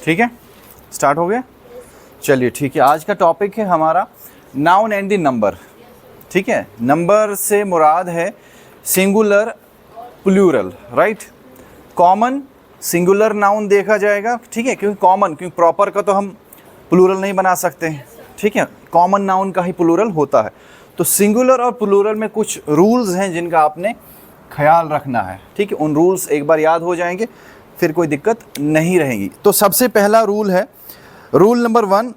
ठीक है, स्टार्ट हो गया। चलिए ठीक है, आज का टॉपिक है हमारा नाउन एंड द नंबर। ठीक है, नंबर से मुराद है singular plural, right. Common singular noun देखा जाएगा, ठीक है, क्योंकि कॉमन, क्योंकि प्रॉपर का तो हम प्लूरल नहीं बना सकते हैं, ठीक है, कॉमन नाउन का ही प्लूरल होता है। तो सिंगुलर और प्लूरल में कुछ रूल्स हैं जिनका आपने ख्याल रखना है, ठीक है। उन रूल्स एक बार याद हो जाएंगे फिर कोई दिक्कत नहीं रहेगी। तो सबसे पहला रूल है, रूल नंबर 1,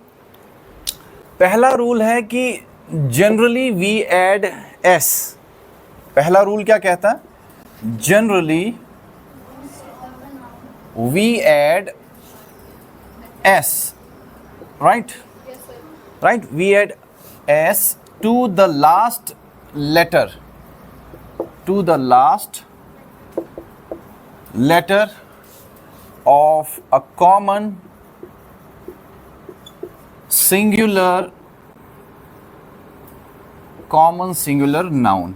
पहला रूल है कि जनरली वी ऐड एस। पहला रूल क्या कहता है? Generally we add S, right, right, we add S to the last letter, to the last letter of a common singular noun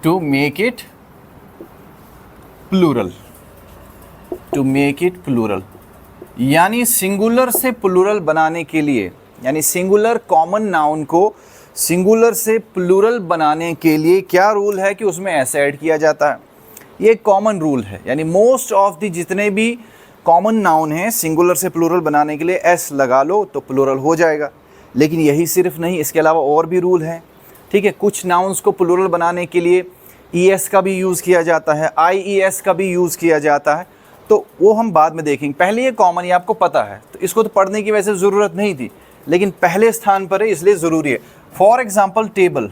to make it plural, to make it plural। यानी singular से plural बनाने के लिए, यानी singular common noun को singular से plural बनाने के लिए क्या रूल है कि उसमें एस ऐड किया जाता है। ये कॉमन रूल है, यानी मोस्ट ऑफ द जितने भी कॉमन नाउन हैं सिंगुलर से प्लूरल बनाने के लिए एस लगा लो तो प्लूरल हो जाएगा। लेकिन यही सिर्फ नहीं, इसके अलावा और भी रूल हैं, ठीक है। कुछ नाउन्स को प्लूरल बनाने के लिए ई एस का भी यूज़ किया जाता है, आई ई एस का भी यूज़ किया जाता है, तो वो हम बाद में देखेंगे। पहले ये कॉमन, ये आपको पता है, तो इसको तो पढ़ने की वैसे ज़रूरत नहीं थी, लेकिन पहले स्थान पर है इसलिए ज़रूरी है। फॉर एग्जाम्पल टेबल,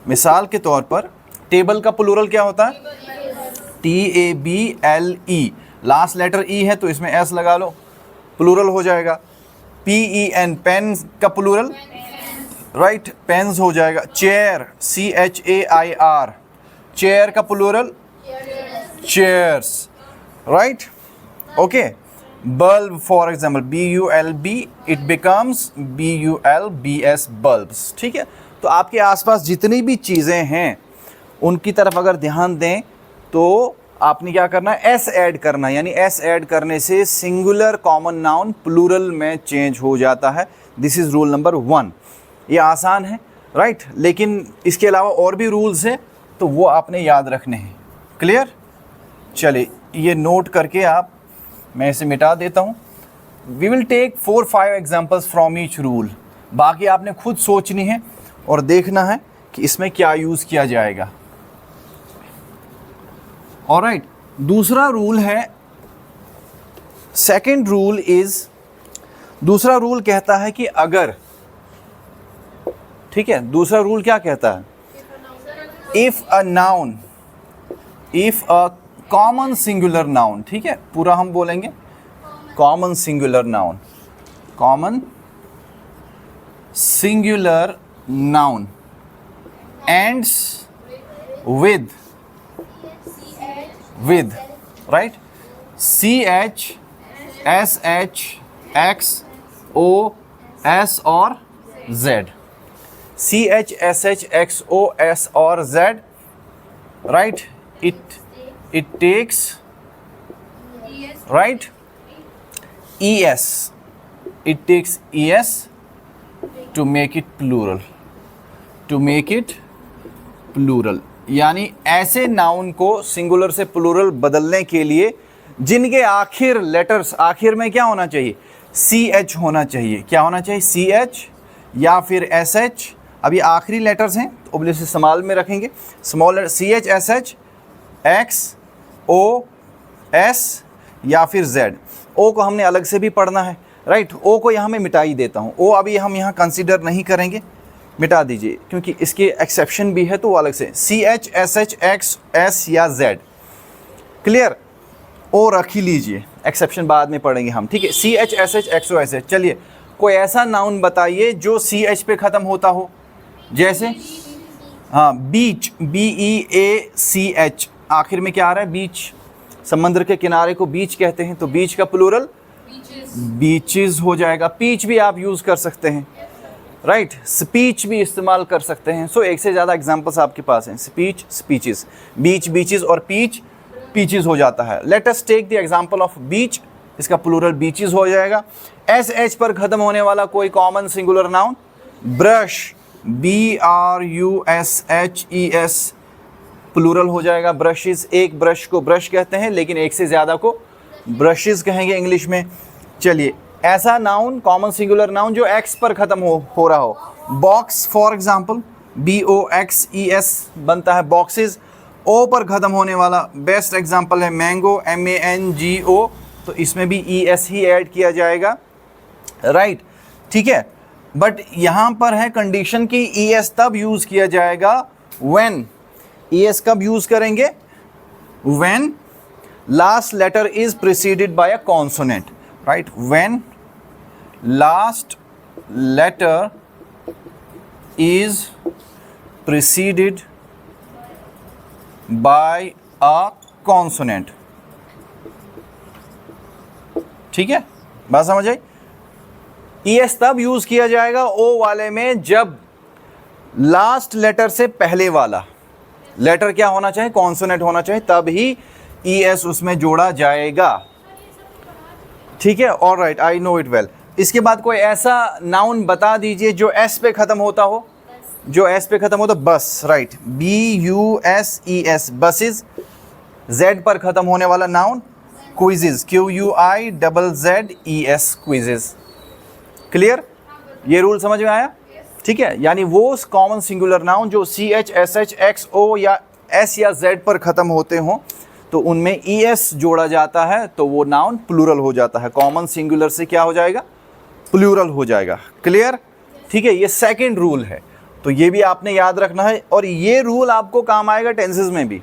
मिसाल के तौर पर टेबल का प्लूरल क्या होता है? TABLE, लास्ट लेटर ई है तो इसमें एस लगा लो, प्लूरल हो जाएगा। PEN, पेन का प्लूरल, राइट, पेन्स हो जाएगा। चेयर, CHAIR, चेयर का plural chairs, right, okay. Bulb for example BULB, it becomes BULBS, bulbs, ठीक है। तो आपके आसपास जितनी भी चीज़ें हैं उनकी तरफ अगर ध्यान दें तो आपने क्या करना है? एस ऐड करना है, यानी एस ऐड करने से सिंगुलर कॉमन नाउन प्लूरल में चेंज हो जाता है। This is rule number 1। ये आसान है, राइट, लेकिन इसके अलावा और भी रूल्स हैं तो वो आपने याद रखने हैं। क्लियर? चलिए ये नोट करके आप, मैं इसे मिटा देता हूँ। We will take 4-5 examples from each rule. बाकी आपने खुद सोचनी है और देखना है कि इसमें क्या यूज़ किया जाएगा। ऑलराइट, दूसरा रूल है, सेकंड रूल इज़, दूसरा रूल कहता है कि अगर, ठीक है, दूसरा रूल क्या कहता है? If a noun, if a common singular noun, ठीक है, पूरा हम बोलेंगे common singular noun, common singular noun ends with, right, CH, SH, X, O, S और Z, CH, SH, X, O, S और Z, right, it takes, right, ES, it takes ES to make it plural, to make it plural। यानी ऐसे noun को singular से plural बदलने के लिए जिनके आखिर लेटर्स, आखिर में क्या होना चाहिए? CH होना चाहिए। क्या होना चाहिए? CH या फिर SH। अब ये आखिरी लेटर्स हैं तो ऑब्वियसली स्मॉल में रखेंगे, small letter CH, SH, X, O, S या फिर Z। O को हमने अलग से भी पढ़ना है, राइट। O को यहाँ मैं मिटा ही देता हूँ, O अभी हम यहाँ कंसीडर नहीं करेंगे, मिटा दीजिए, क्योंकि इसके एक्सेप्शन भी है तो वो अलग से। CH, SH, X, S या Z। क्लियर? O रख ही लीजिए, एक्सेप्शन बाद में पढ़ेंगे हम, ठीक है। CH, SH, X, O, S। चलिए कोई ऐसा नाउन बताइए जो CH पे ख़त्म होता हो, जैसे हाँ, बीच, BEACH, आखिर में क्या आ रहा है? बीच। समंदर के किनारे को बीच कहते हैं, तो बीच का प्लूरल बीचेस हो जाएगा। पीच भी आप यूज़ कर सकते हैं, राइट। स्पीच भी इस्तेमाल कर सकते हैं। सो एक से ज़्यादा एग्जांपल्स आपके पास हैं। स्पीच, स्पीचेस, बीच, बीचेस और पीच, पीचेस हो जाता है। Let us take the example of beach, इसका प्लूरल बीचेस हो जाएगा। एस एच पर खत्म होने वाला कोई common singular noun, brush, BRUSHES plural हो जाएगा। ब्रशेस, एक ब्रश को ब्रश कहते हैं, लेकिन एक से ज़्यादा को ब्रशेस कहेंगे इंग्लिश में। चलिए, ऐसा नाउन, कॉमन सिंगुलर नाउन जो एक्स पर ख़त्म हो रहा हो, बॉक्स फॉर एग्जांपल, BOXES बनता है बॉक्सेस। ओ पर ख़त्म होने वाला बेस्ट एग्जांपल है मैंगो, MANGO, तो इसमें भी ES ही ऐड किया जाएगा, राइट, ठीक है। बट यहाँ पर है कंडीशन कि ES तब यूज़ किया जाएगा व्हेन, ES कब यूज़ करेंगे, when last letter is preceded by a consonant, right, when last letter is preceded by a consonant, ठीक है, बात समझ आई। ES तब यूज किया जाएगा O वाले में जब लास्ट लेटर से पहले वाला लेटर क्या होना चाहिए, कॉन्सोनेंट होना चाहिए, तब ही ES उसमें जोड़ा जाएगा, ठीक है। Alright, I know it well. इसके बाद कोई ऐसा नाउन बता दीजिए जो S पे ख़त्म होता हो, जो S पे ख़त्म होता, बस, राइट, BUSES, बसेस। Z पर ख़त्म होने वाला noun, quizzes, QUIZZES, quizzes. Clear, ये रूल समझ में आया, ठीक है। यानी वो कॉमन सिंगुलर नाउन जो CH, SH, XO या S या Z पर ख़त्म होते हों, तो उनमें ES जोड़ा जाता है, तो वो नाउन प्लूरल हो जाता है। कॉमन सिंगुलर से क्या हो जाएगा, प्लूरल हो जाएगा। क्लियर, ठीक है, ये सेकंड रूल है, तो ये भी आपने याद रखना है। और ये रूल आपको काम आएगा टेंसेस में भी,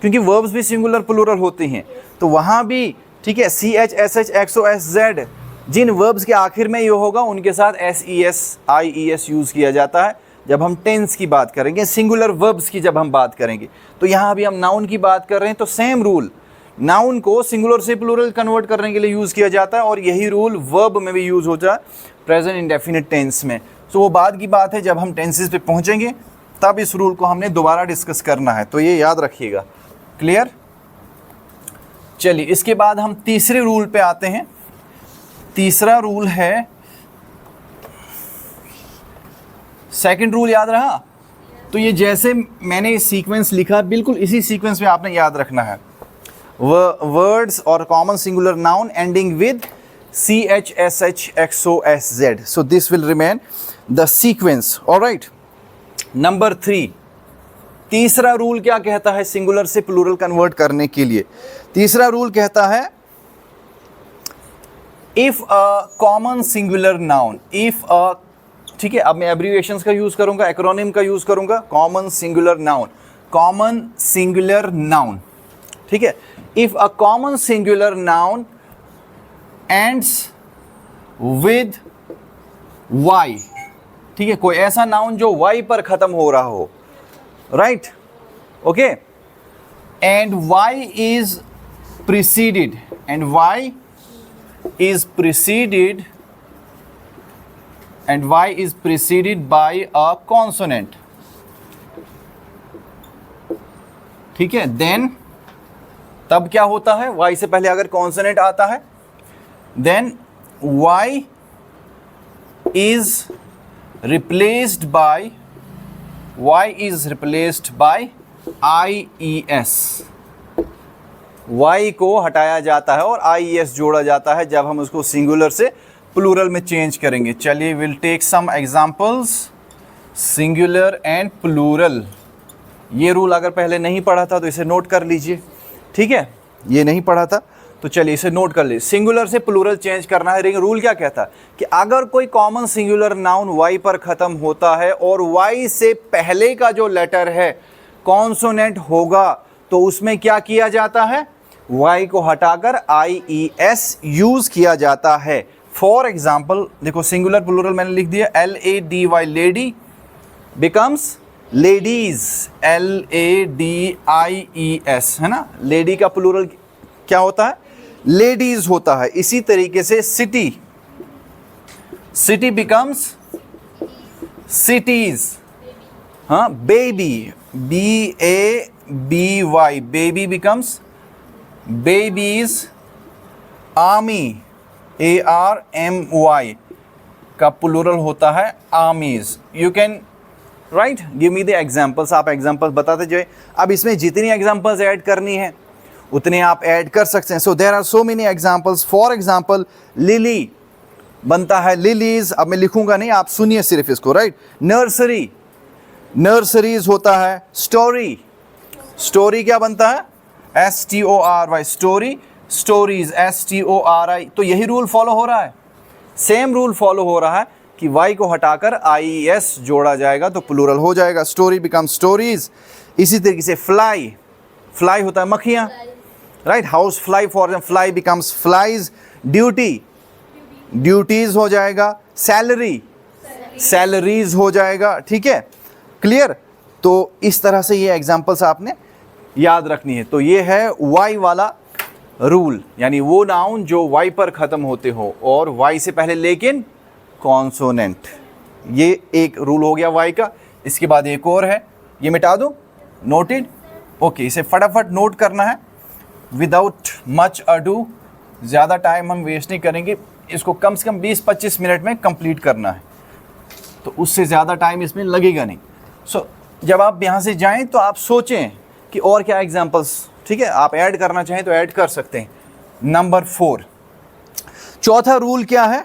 क्योंकि वर्ब्स भी सिंगुलर प्लूरल होते हैं, तो वहाँ भी, ठीक है, CH, SH, XO, SZ, जिन वर्ब्स के आखिर में ये होगा उनके साथ SES, IES यूज़ किया जाता है जब हम टेंस की बात करेंगे, सिंगुलर वर्ब्स की जब हम बात करेंगे। तो यहाँ भी हम नाउन की बात कर रहे हैं, तो सेम रूल नाउन को सिंगुलर से प्लूरल कन्वर्ट करने के लिए यूज़ किया जाता है, और यही रूल वर्ब में भी यूज़ होता है प्रेजेंट इंडेफिनिट टेंस में। तो वो बाद की बात है, जब हम टेंसेस पे पहुँचेंगे तब इस रूल को हमने दोबारा डिस्कस करना है, तो ये याद रखिएगा। क्लियर, चलिए इसके बाद हम तीसरे रूल पे आते हैं। तीसरा रूल है, सेकंड रूल याद रहा, तो ये जैसे मैंने सीक्वेंस लिखा बिल्कुल इसी सीक्वेंस में आपने याद रखना है। वर्ड्स और common singular noun ending with CH, SH, XO, SZ, so this will remain the sequence, alright। Number 3, तीसरा रूल क्या कहता है सिंगुलर से प्लूरल कन्वर्ट करने के लिए? तीसरा रूल कहता है if a common singular noun, if a, ठीक है, अब मैं एब्रीविएशंस का यूज करूंगा, एक्रोनिम का यूज करूंगा, common singular noun, common singular noun, ठीक है। If a common singular noun ends with Y, ठीक है, कोई ऐसा नाउन जो Y पर खत्म हो रहा हो, right, okay, and Y is preceded, and Y is preceded and Y is preceded by a consonant, ठीक है, देन तब क्या होता है, Y से पहले अगर कॉन्सोनेंट आता है, then Y is replaced by IES, Y को हटाया जाता है और IES जोड़ा जाता है जब हम उसको सिंगुलर से प्लूरल में चेंज करेंगे। चलिए will take some examples, singular and plural. ये रूल अगर पहले नहीं पढ़ा था तो इसे नोट कर लीजिए, ठीक है, ये नहीं पढ़ा था तो चलिए इसे नोट कर लीजिए। सिंगुलर से प्लूरल चेंज करना है, लेकिन रूल क्या कहता है कि अगर कोई कॉमन सिंगुलर नाउन Y पर ख़त्म होता है और Y से पहले का जो लेटर है कॉन्सोनेंट होगा, तो उसमें क्या किया जाता है, Y को हटाकर IES यूज़ किया जाता है। फॉर एग्जाम्पल देखो, सिंगुलर प्लूरल मैंने लिख दिया, LADY, lady becomes ladies, LADIES, है ना, लेडी का प्लूरल क्या होता है, लेडीज होता है। इसी तरीके से सिटी, सिटी बिकम्स सिटीज, हाँ, baby, BABY, baby becomes babies, army, ARMY का प्लूरल होता है आर्मीज। You can write give me the examples, आप एग्जाम्पल्स बताते जाए। अब इसमें जितनी एग्जाम्पल्स ऐड करनी है उतने आप ऐड कर सकते हैं। So there are so many examples. For example lily बनता है लिलीज, अब मैं लिखूंगा नहीं, आप सुनिए सिर्फ इसको, राइट। नर्सरी, नर्सरीज होता है। स्टोरी, स्टोरी क्या बनता है? STORY, story, stories STORI। तो यही रूल फॉलो हो रहा है, सेम रूल फॉलो हो रहा है कि Y को हटाकर IES जोड़ा जाएगा तो प्लूरल हो जाएगा, स्टोरी बिकम स्टोरीज। इसी तरीके से फ्लाई, फ्लाई होता है मक्खियाँ, right. House fly, for example fly becomes flies. Duty, duties हो जाएगा। सैलरी, सैलरीज हो जाएगा, ठीक है, क्लियर। तो इस तरह से ये एग्जाम्पल्स आपने याद रखनी है। तो ये है Y वाला रूल, यानी वो नाउन जो Y पर ख़त्म होते हो और Y से पहले लेकिन कॉन्सोनेंट। ये एक रूल हो गया Y का। इसके बाद एक और है, ये मिटा दूँ, नोटेड, ओके। इसे फटाफट नोट करना है विदाउट मच अडू, ज़्यादा टाइम हम वेस्ट नहीं करेंगे, इसको कम से कम 20-25 मिनट में कंप्लीट करना है, तो उससे ज़्यादा टाइम इसमें लगेगा नहीं। सो जब आप यहाँ से जाएं तो आप सोचें कि और क्या एग्जांपल्स, ठीक है, आप ऐड करना चाहें तो ऐड कर सकते हैं। नंबर 4, चौथा रूल क्या है?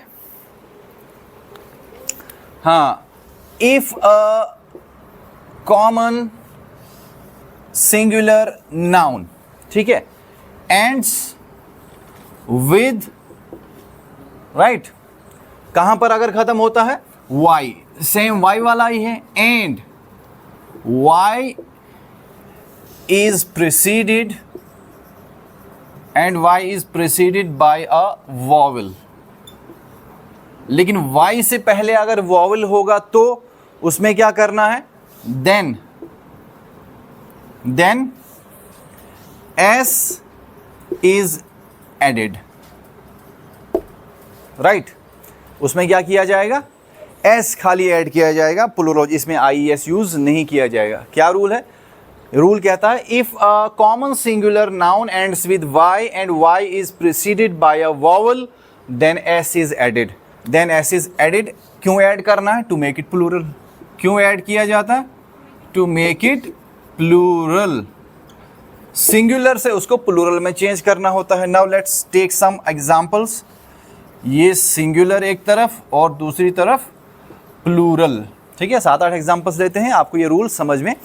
हाँ, if a common singular noun, ठीक है, एंड्स विद, राइट, कहां पर अगर खत्म होता है? Y, सेम Y वाला ही है। And Y is preceded by a vowel, लेकिन Y से पहले अगर vowel होगा तो उसमें क्या करना है? then S is added, right. उसमें क्या किया जाएगा? S खाली ऐड किया जाएगा, प्लूरल, इसमें IES यूज नहीं किया जाएगा। क्या रूल है? रूल कहता है if a common singular noun ends with Y and Y is preceded by a vowel then S is added. Then S is added, क्यों ऐड करना है? To make it plural. क्यों ऐड किया जाता है? To make it plural. Singular से उसको plural में चेंज करना होता है। Now let's take some examples. ये सिंगुलर एक तरफ और दूसरी तरफ प्लूरल, ठीक है। 7-8 एग्जांपल्स लेते हैं, आपको ये रूल समझ में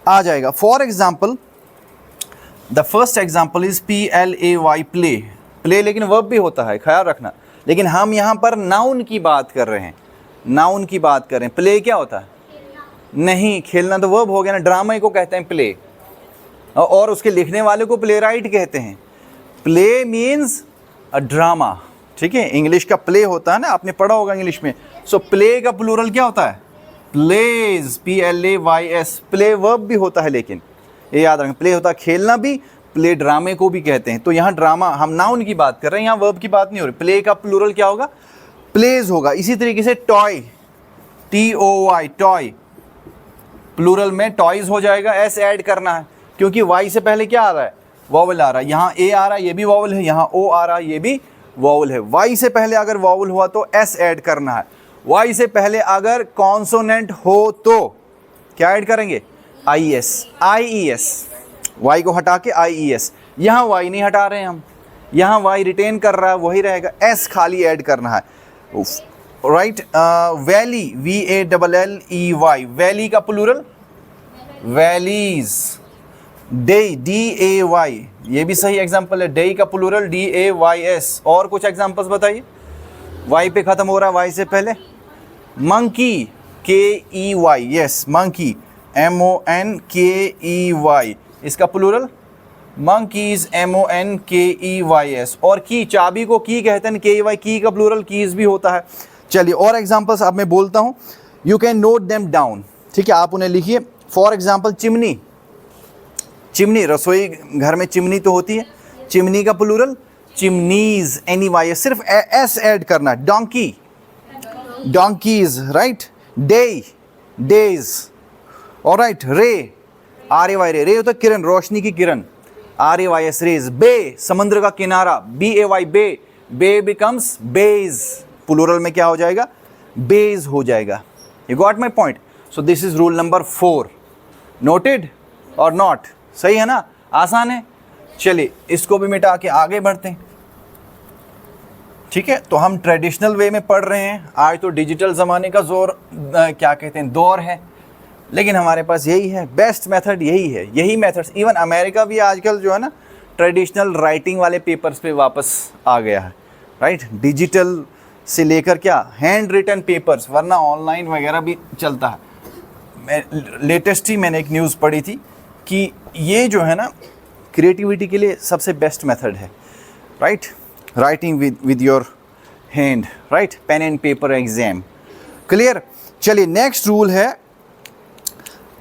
आ जाएगा। For example the first example is PLAY, play. Play लेकिन वर्ब भी होता है, ख्याल रखना, लेकिन हम यहाँ पर नाउन की बात कर रहे हैं, नाउन की बात कर रहे हैं। प्ले क्या होता है? नहीं, खेलना तो वर्ब हो गया ना, ड्रामा को कहते हैं प्ले, और उसके लिखने वाले को प्ले राइट कहते हैं। प्ले मीन्स अ ड्रामा, ठीक है। इंग्लिश का प्ले होता है ना, आपने पढ़ा होगा इंग्लिश में। सो प्ले का प्लूरल क्या होता है? Pledge, PLAYS। प्ले वर्ब भी होता है, लेकिन ये याद रखें, प्ले होता है खेलना भी, प्ले ड्रामे को भी कहते हैं। तो यहाँ ड्रामा, हम नाउन की बात कर रहे हैं, यहाँ वर्ब की बात नहीं हो रही। प्ले का प्लूरल क्या होगा? प्लेज होगा। इसी तरीके से टॉय, TOY, टॉय, प्लूरल में टॉयज हो जाएगा। S ऐड करना है क्योंकि Y से पहले क्या आ रहा है? वॉवल आ रहा है। यहाँ A आ रहा है, ये भी वॉवल है, यहाँ O आ रहा है, ये भी वॉवल है। Y से पहले अगर वॉवल हुआ तो S ऐड करना है। Y से पहले अगर कॉन्सोनेंट हो तो क्या ऐड करेंगे? IES। Y को हटा के IES। यहाँ Y नहीं हटा रहे हैं हम, यहाँ Y रिटेन कर रहा है, वही रहेगा। S खाली ऐड करना है, राइट। वैली, VALLEY, वैली का प्लूरल वैलीज। डे, DAY, ये भी सही एग्जांपल है। डे का प्लूरल DAYS। और कुछ एग्जांपल्स बताइए। Y पे खत्म हो रहा है, Y से पहले। Monkey, KEY, yes, monkey, MONKEY, इसका प्लूरल मंकीज, MONKEYS। और की, चाबी को की कहते हैं, KEY, की का प्लूरल कीज भी होता है। चलिए और एग्जांपल्स अब मैं बोलता हूँ, you can note them down, ठीक है, आप उन्हें लिखिए। फॉर एग्जांपल चिमनी, चिमनी, रसोई घर में चिमनी तो होती है, चिमनी का प्लूरल चिमनीज, NEYS, सिर्फ S ऐड करना है। Donkey, donkey's, right. Day, days, alright. रे, RAY, रे होता है किरण, रोशनी की किरण, RAYS रेज, बे समुद्र का किनारा, BAY बे, बे बिकम्स बेज, प्लूरल में क्या हो जाएगा, बेज हो जाएगा। You got my point. So this is rule number 4, noted और नॉट, सही है ना, आसान है। चलिए इसको भी मिटा के आगे बढ़ते हैं, ठीक है। तो हम ट्रेडिशनल वे में पढ़ रहे हैं, आज तो डिजिटल ज़माने का क्या कहते हैं, दौर है, लेकिन हमारे पास यही है, बेस्ट मेथड यही है, यही मेथड्स। इवन अमेरिका भी आजकल जो है ना ट्रेडिशनल राइटिंग वाले पेपर्स पे वापस आ गया है, राइट। डिजिटल से लेकर क्या हैंड रिटन पेपर्स, वरना ऑनलाइन वगैरह भी चलता है। लेटेस्ट ही मैंने एक न्यूज़ पढ़ी थी कि ये जो है ना क्रिएटिविटी के लिए सबसे बेस्ट मेथड है, right, writing with your hand, right, pen and paper exam, clear. चलिए नेक्स्ट रूल है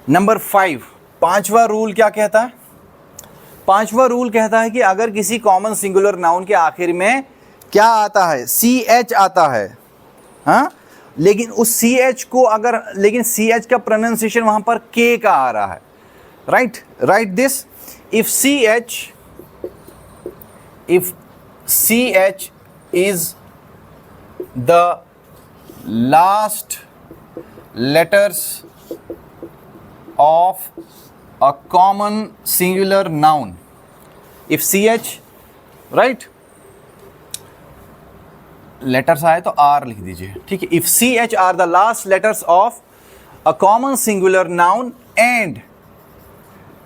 नंबर 5, पांचवा रूल क्या कहता है, पांचवा रूल कहता है कि अगर किसी कॉमन सिंगुलर नाउन के आखिर में क्या आता है, CH आता है, हाँ, लेकिन उस CH को अगर, लेकिन CH का प्रोनाउंसिएशन वहां पर K का आ रहा है, right, right this, if CH is the last letters of a common singular noun, if CH, right, letters आए तो R लिख दीजिए, ठीक है। if CH are the last letters of a common singular noun and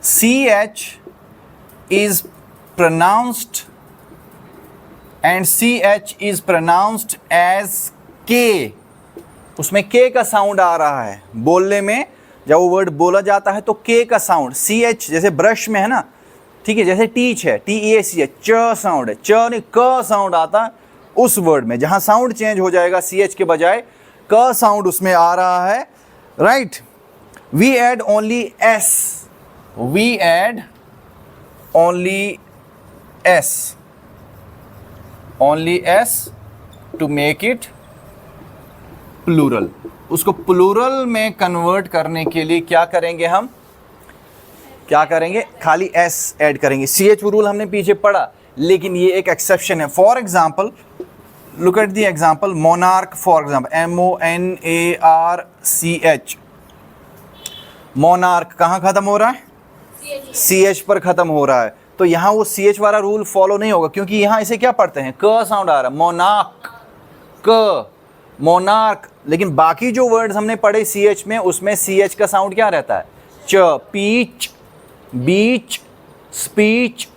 CH is pronounced as K, उसमें K का sound आ रहा है बोलने में, जब वो वर्ड बोला जाता है तो K का साउंड, CH जैसे ब्रश में है ना, ठीक है, जैसे टीच है, TEAC है, च साउंड है, च नहीं क साउंड आता है उस वर्ड में, जहां साउंड चेंज हो जाएगा CH के बजाय क साउंड उसमें आ रहा है, right. We add only S to make it plural. उसको प्लूरल में कन्वर्ट करने के लिए क्या करेंगे, हम क्या करेंगे, खाली S ऐड करेंगे। CH रूल हमने पीछे पढ़ा, लेकिन ये एक एक्सेप्शन है। For example, look at the example, monarch, for example MONARCH, monarch कहाँ खत्म हो रहा है, CH पर खत्म हो रहा है, तो यहाँ वो CH वाला रूल फॉलो नहीं होगा, क्योंकि यहाँ इसे क्या पढ़ते हैं, क साउंड आ रहा है, मोनार्क, क, मोनार्क। लेकिन बाकी जो वर्ड्स हमने पढ़े CH में, उसमें CH का साउंड क्या रहता है, च, पीच, बीच, स्पीच,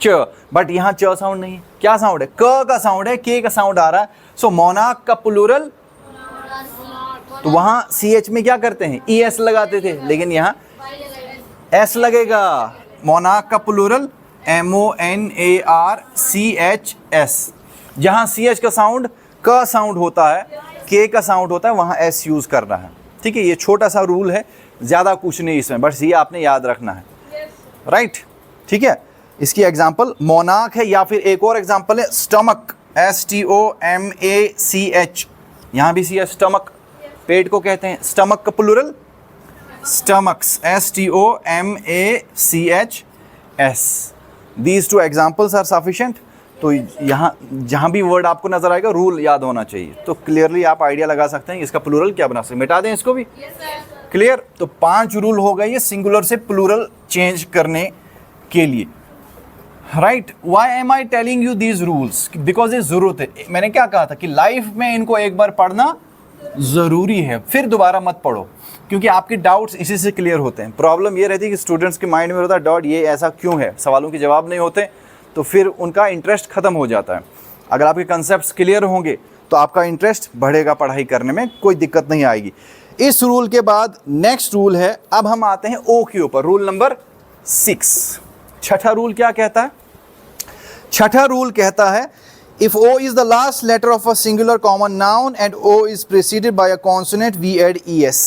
च, बट यहाँ च साउंड नहीं है, क्या साउंड है, क का साउंड है, K का साउंड आ रहा है। सो मोनार्क का प्लूरल, तो वहां CH में क्या करते हैं, ES लगाते थे, लेकिन यहाँ S लगेगा। मोनार्क का प्लूरल MONARCHS, जहां CH का साउंड क साउंड होता है, K का साउंड होता है, वहां S यूज करना है, ठीक है। ये छोटा सा रूल है, ज्यादा कुछ नहीं इसमें, बस ये आपने याद रखना है, राइट, ठीक है। इसकी एग्जांपल मोनार्क है, या फिर एक और एग्जांपल है स्टमक, STOMACH, यहाँ भी CH, स्टमक, पेट को कहते हैं, स्टमक का plural stomachs, STOMACHS। These two examples are sufficient. तो यहाँ जहाँ भी वर्ड आपको नजर आएगा रूल याद होना चाहिए, तो क्लियरली आप आइडिया लगा सकते हैं इसका प्लूरल क्या बना सकते हैं। मिटा दें इसको भी, क्लियर। तो 5 रूल हो गए ये सिंगुलर से प्लूरल चेंज करने के लिए, right. Why am I telling you these rules, because ये जरूरत है। मैंने क्या कहा था कि लाइफ में इनको एक बार पढ़ना ज़रूरी है, फिर दोबारा मत पढ़ो, क्योंकि आपके डाउट्स इसी से क्लियर होते हैं। प्रॉब्लम ये रहती है कि स्टूडेंट्स के माइंड में होता है डाउट, ये ऐसा क्यों है, सवालों के जवाब नहीं होते, तो फिर उनका इंटरेस्ट ख़त्म हो जाता है। अगर आपके कंसेप्ट्स क्लियर होंगे तो आपका इंटरेस्ट बढ़ेगा, पढ़ाई करने में कोई दिक्कत नहीं आएगी। इस रूल के बाद नेक्स्ट रूल है, अब हम आते हैं ओ के ऊपर, रूल नंबर 6। छठा रूल क्या कहता है, छठा रूल कहता है if O is the last letter of a singular common noun and O is preceded by a consonant, we add ES,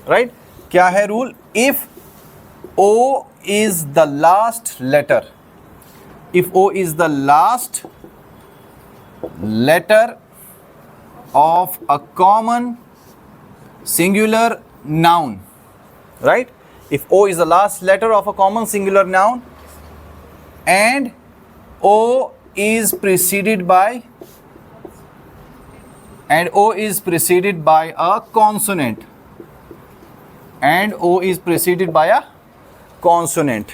right? क्या है rule, if O is the last letter, if O is the last letter of a common singular noun, right? If O is the last letter of a common singular noun and O is preceded by a consonant, and O is preceded by a consonant,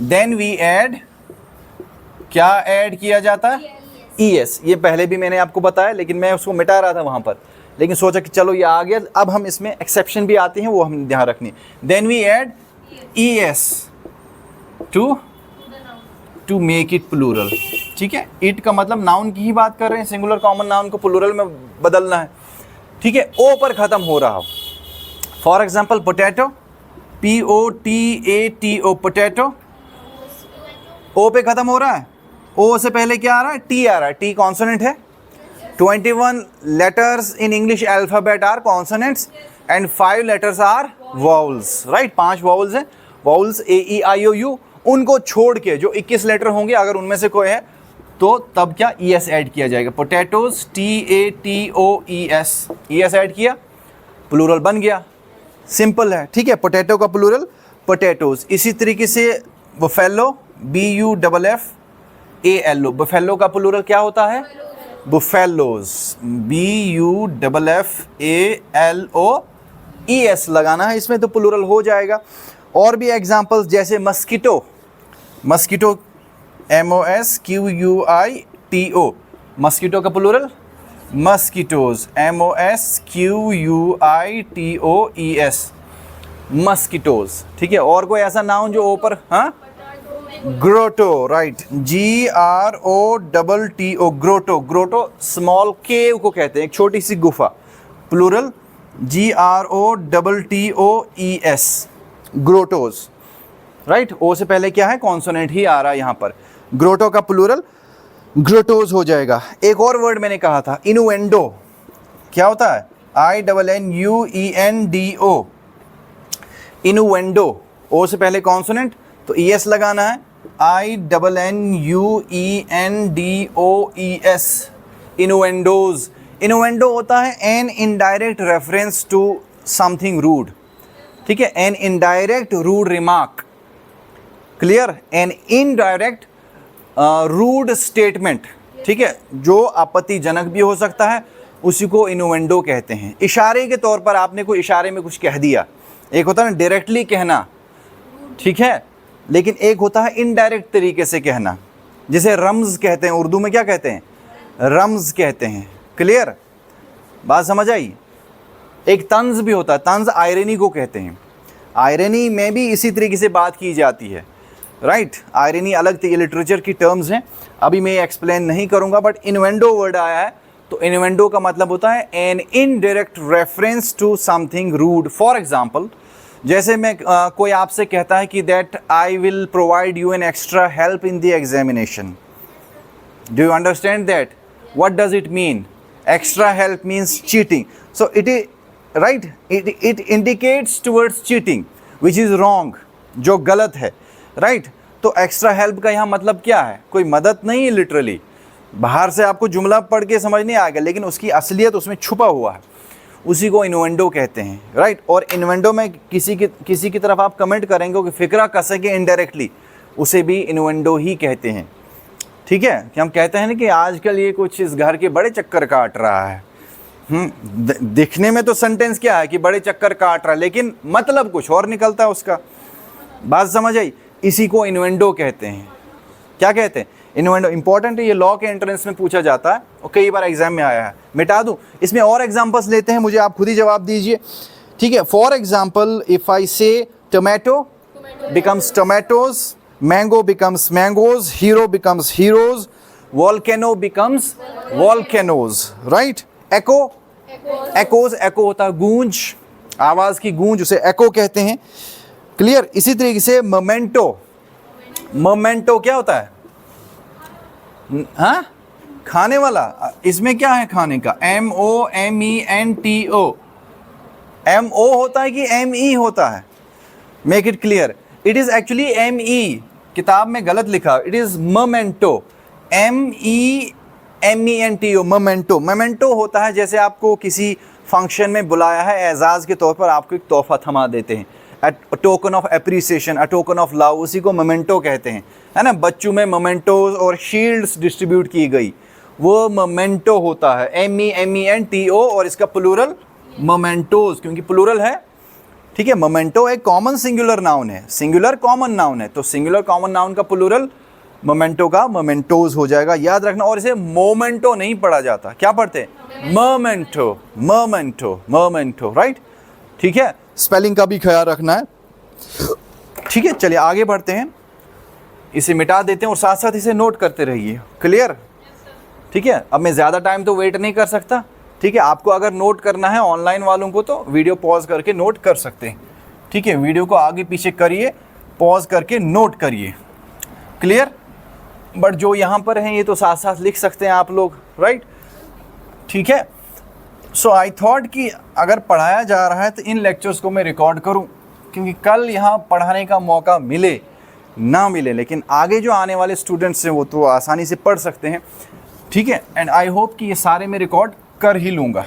then we add, क्या add किया जाता है? ES। ये पहले भी मैंने आपको बताया, लेकिन मैं उसको मिटा रहा था वहां पर, लेकिन सोचा कि चलो ये आ गया, अब हम इसमें एक्सेप्शन भी आते हैं, वो हम ध्यान रखनी। Then we add ES to make it plural. ठीक है, इट का मतलब नाउन की ही बात कर रहे हैं, सिंगुलर कॉमन नाउन को प्लूरल में बदलना है। ठीक है, ओ पर खत्म हो रहा हो, for example potato, POTATO, potato, O पे खत्म हो रहा है, ओ से पहले क्या आ रहा है? टी आ रहा है, टी कॉन्सोनेंट है। 21 letters in English alphabet are consonants and 5 letters are vowels, right? 5 vowels हैं, vowels AEIOU, उनको छोड़ के जो 21 लेटर होंगे, अगर उनमें से कोई है तो तब क्या? ES ऐड किया जाएगा। पोटैटोज, TATOES, ES ऐड किया, प्लूरल बन गया, सिंपल है। ठीक है, पोटैटो का प्लूरल पोटैटोज। इसी तरीके से बुफेलो, BUFFALO, बुफेलो का प्लूरल क्या होता है? बुफेलोज, BUFFALOES लगाना है इसमें, तो प्लूरल हो जाएगा। और भी एग्जांपल्स जैसे मस्कीटो, मस्कीटो MOSQUITO, मस्कीटो का प्लूरल मस्कीटोज, MOSQUITOES, मस्कीटोज। ठीक है, और कोई ऐसा नाउन जो ऊपर? हाँ, grotto, right, GROTTO, grotto. Grotto small cave को कहते हैं, एक छोटी सी गुफा, plural GROTTOES, grottoes, right. O से पहले क्या है? कॉन्सोनेंट ही आ रहा है यहाँ पर। ग्रोटो का प्लूरल ग्रोटोज हो जाएगा। एक और वर्ड मैंने कहा था, इनुएंडो, क्या होता है? INNUENDO, इनुएंडो। ओ से पहले कॉन्सोनेंट तो ES लगाना है, INNUENDOES, इनुएंडोज। इनुएंडो होता है an indirect reference to something rude. ठीक है, an indirect rude remark, clear? An indirect rude statement. ठीक है, जो आपत्तिजनक भी हो सकता है, उसी को इनुएंडो कहते हैं। इशारे के तौर पर आपने कोई इशारे में कुछ कह दिया, एक होता है ना डायरेक्टली कहना, ठीक है, लेकिन एक होता है इनडायरेक्ट तरीके से कहना, जिसे रम्ज कहते हैं। उर्दू में क्या कहते हैं? रम्ज कहते हैं। क्लियर, बात समझ आई? एक तंज भी होता है, तंज आयरनी को कहते हैं। आयरनी में भी इसी तरीके से बात की जाती है, राइट। आयरनी अलग लिटरेचर की टर्म्स हैं, अभी मैं एक्सप्लेन नहीं करूंगा, बट इन्वेंडो वर्ड आया है, तो इन्वेंडो का मतलब होता है an indirect reference to something rude. For example, जैसे मैं कोई आपसे कहता है कि that I will provide you an extra help in the examination. Do you understand that? What does it mean? Extra help means cheating, so it is right, it indicates towards cheating which is wrong, जो गलत है, right. तो extra help का यहाँ मतलब क्या है? कोई मदद नहीं है लिटरली, बाहर से आपको जुमला पढ़ के समझ नहीं आएगा, लेकिन उसकी असलियत उसमें छुपा हुआ है, उसी को इन्वेंडो कहते हैं, राइट। और इन्वेंडो में किसी की तरफ आप कमेंट करेंगे कि फिक्रा कसेंगे इनडायरेक्टली, उसे भी इन्वेंडो ही कहते हैं। ठीक है, कि हम कहते हैं ना कि आजकल ये कुछ इस घर के बड़े चक्कर काट रहा है। दिखने में तो सेंटेंस क्या है कि बड़े चक्कर काट रहा है, लेकिन मतलब कुछ और निकलता है उसका। बात समझ आई? इसी को इन्वेंडो कहते हैं। क्या कहते हैं? इन्वेंडो। इंपॉर्टेंट है, ये लॉ के एंट्रेंस में पूछा जाता है और कई बार एग्जाम में आया है। मिटा दूं? इसमें और एग्जांपल्स लेते हैं, मुझे आप खुद ही जवाब दीजिए। ठीक है, for example if I say tomato becomes tomatoes, mango becomes mangoes, hero becomes heroes, volcano becomes volcanoes, right. Echo, echoes, echo होता है गूंज, आवाज की गूंज, उसे एको कहते हैं। क्लियर। इसी तरीके से मोमेंटो, मोमेंटो क्या होता है? हाँ, खाने वाला। इसमें क्या है खाने का? MOMENTO, MO होता है कि ME होता है? Make it clear, it is actually ME, किताब में गलत लिखा, it is memento, MEMENTO, memento. Memento होता है जैसे आपको किसी फंक्शन में बुलाया है, एजाज के तौर पर आपको एक तोहफा थमा देते हैं, token of appreciation, a token of love, उसी को मोमेंटो कहते हैं, है ना। बच्चों में मोमेंटोज और शील्ड्स डिस्ट्रीब्यूट की गई, वो मोमेंटो होता है, MEMENTO, और इसका प्लूरल मोमेंटोज, क्योंकि प्लूरल है, ठीक है। मोमेंटो एक कॉमन सिंगुलर नाउन है, सिंगुलर कॉमन नाउन है, तो सिंगुलर कॉमन नाउन का प्लूरल मोमेंटो का मोमेंटोज हो जाएगा, याद रखना। और इसे मोमेंटो नहीं पढ़ा जाता, क्या पढ़ते हैं? मोमेंटो, मोमेंटो, मोमेंटो, राइट, ठीक है। स्पेलिंग का भी ख्याल रखना है, ठीक है। चलिए आगे बढ़ते हैं, इसे मिटा देते हैं और साथ साथ इसे नोट करते रहिए, क्लियर, ठीक है। अब मैं ज़्यादा टाइम तो वेट नहीं कर सकता, ठीक है। आपको अगर नोट करना है ऑनलाइन वालों को तो वीडियो पॉज करके नोट कर सकते हैं, ठीक है। वीडियो को आगे पीछे करिए, पॉज करके नोट करिए, क्लियर। बट जो यहाँ पर हैं ये तो साथ साथ लिख सकते हैं आप लोग, राइट, ठीक है। सो आई थॉट कि अगर पढ़ाया जा रहा है तो इन लेक्चर्स को मैं रिकॉर्ड करूं, क्योंकि कल यहाँ पढ़ाने का मौका मिले ना मिले, लेकिन आगे जो आने वाले स्टूडेंट्स हैं वो तो आसानी से पढ़ सकते हैं, ठीक है। एंड आई होप कि ये सारे मैं रिकॉर्ड कर ही लूँगा,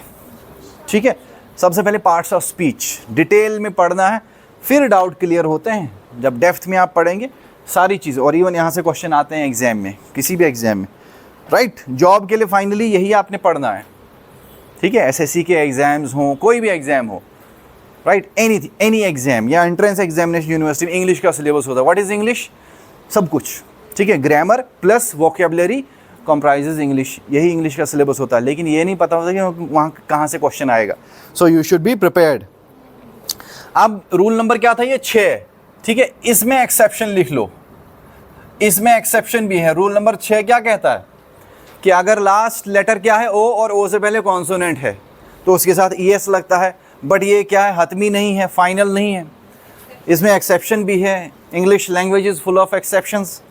ठीक है। सबसे पहले पार्ट्स ऑफ स्पीच डिटेल में पढ़ना है, फिर डाउट क्लियर होते हैं जब डेप्थ में आप पढ़ेंगे सारी चीज़। और इवन यहाँ से क्वेश्चन आते हैं एग्जाम में, किसी भी एग्जाम में, राइट। जॉब के लिए फाइनली यही आपने पढ़ना है, ठीक है। SSC के एग्ज़ाम्स हों, कोई भी एग्ज़ाम हो, राइट, एनी एग्ज़ाम या एंट्रेंस एग्जामिनेशन यूनिवर्सिटी में, इंग्लिश का सिलेबस होता है। What is English? सब कुछ, ठीक है। Grammar plus vocabulary comprises English, यही इंग्लिश का सिलेबस होता है, लेकिन ये नहीं पता होता कि वहाँ कहाँ से क्वेश्चन आएगा। So you should be prepared. अब रूल नंबर क्या था? ये 6, ठीक है। इसमें एक्सेप्शन लिख लो, इसमें एक्सेप्शन भी है। रूल नंबर 6 क्या कहता है कि अगर लास्ट लेटर क्या है, ओ, और ओ से पहले कॉन्सोनेंट है तो उसके साथ ES लगता है, बट ये क्या है? हतमी नहीं है, फाइनल नहीं है। इसमें एक्सेप्शन भी है। English language is full of exceptions.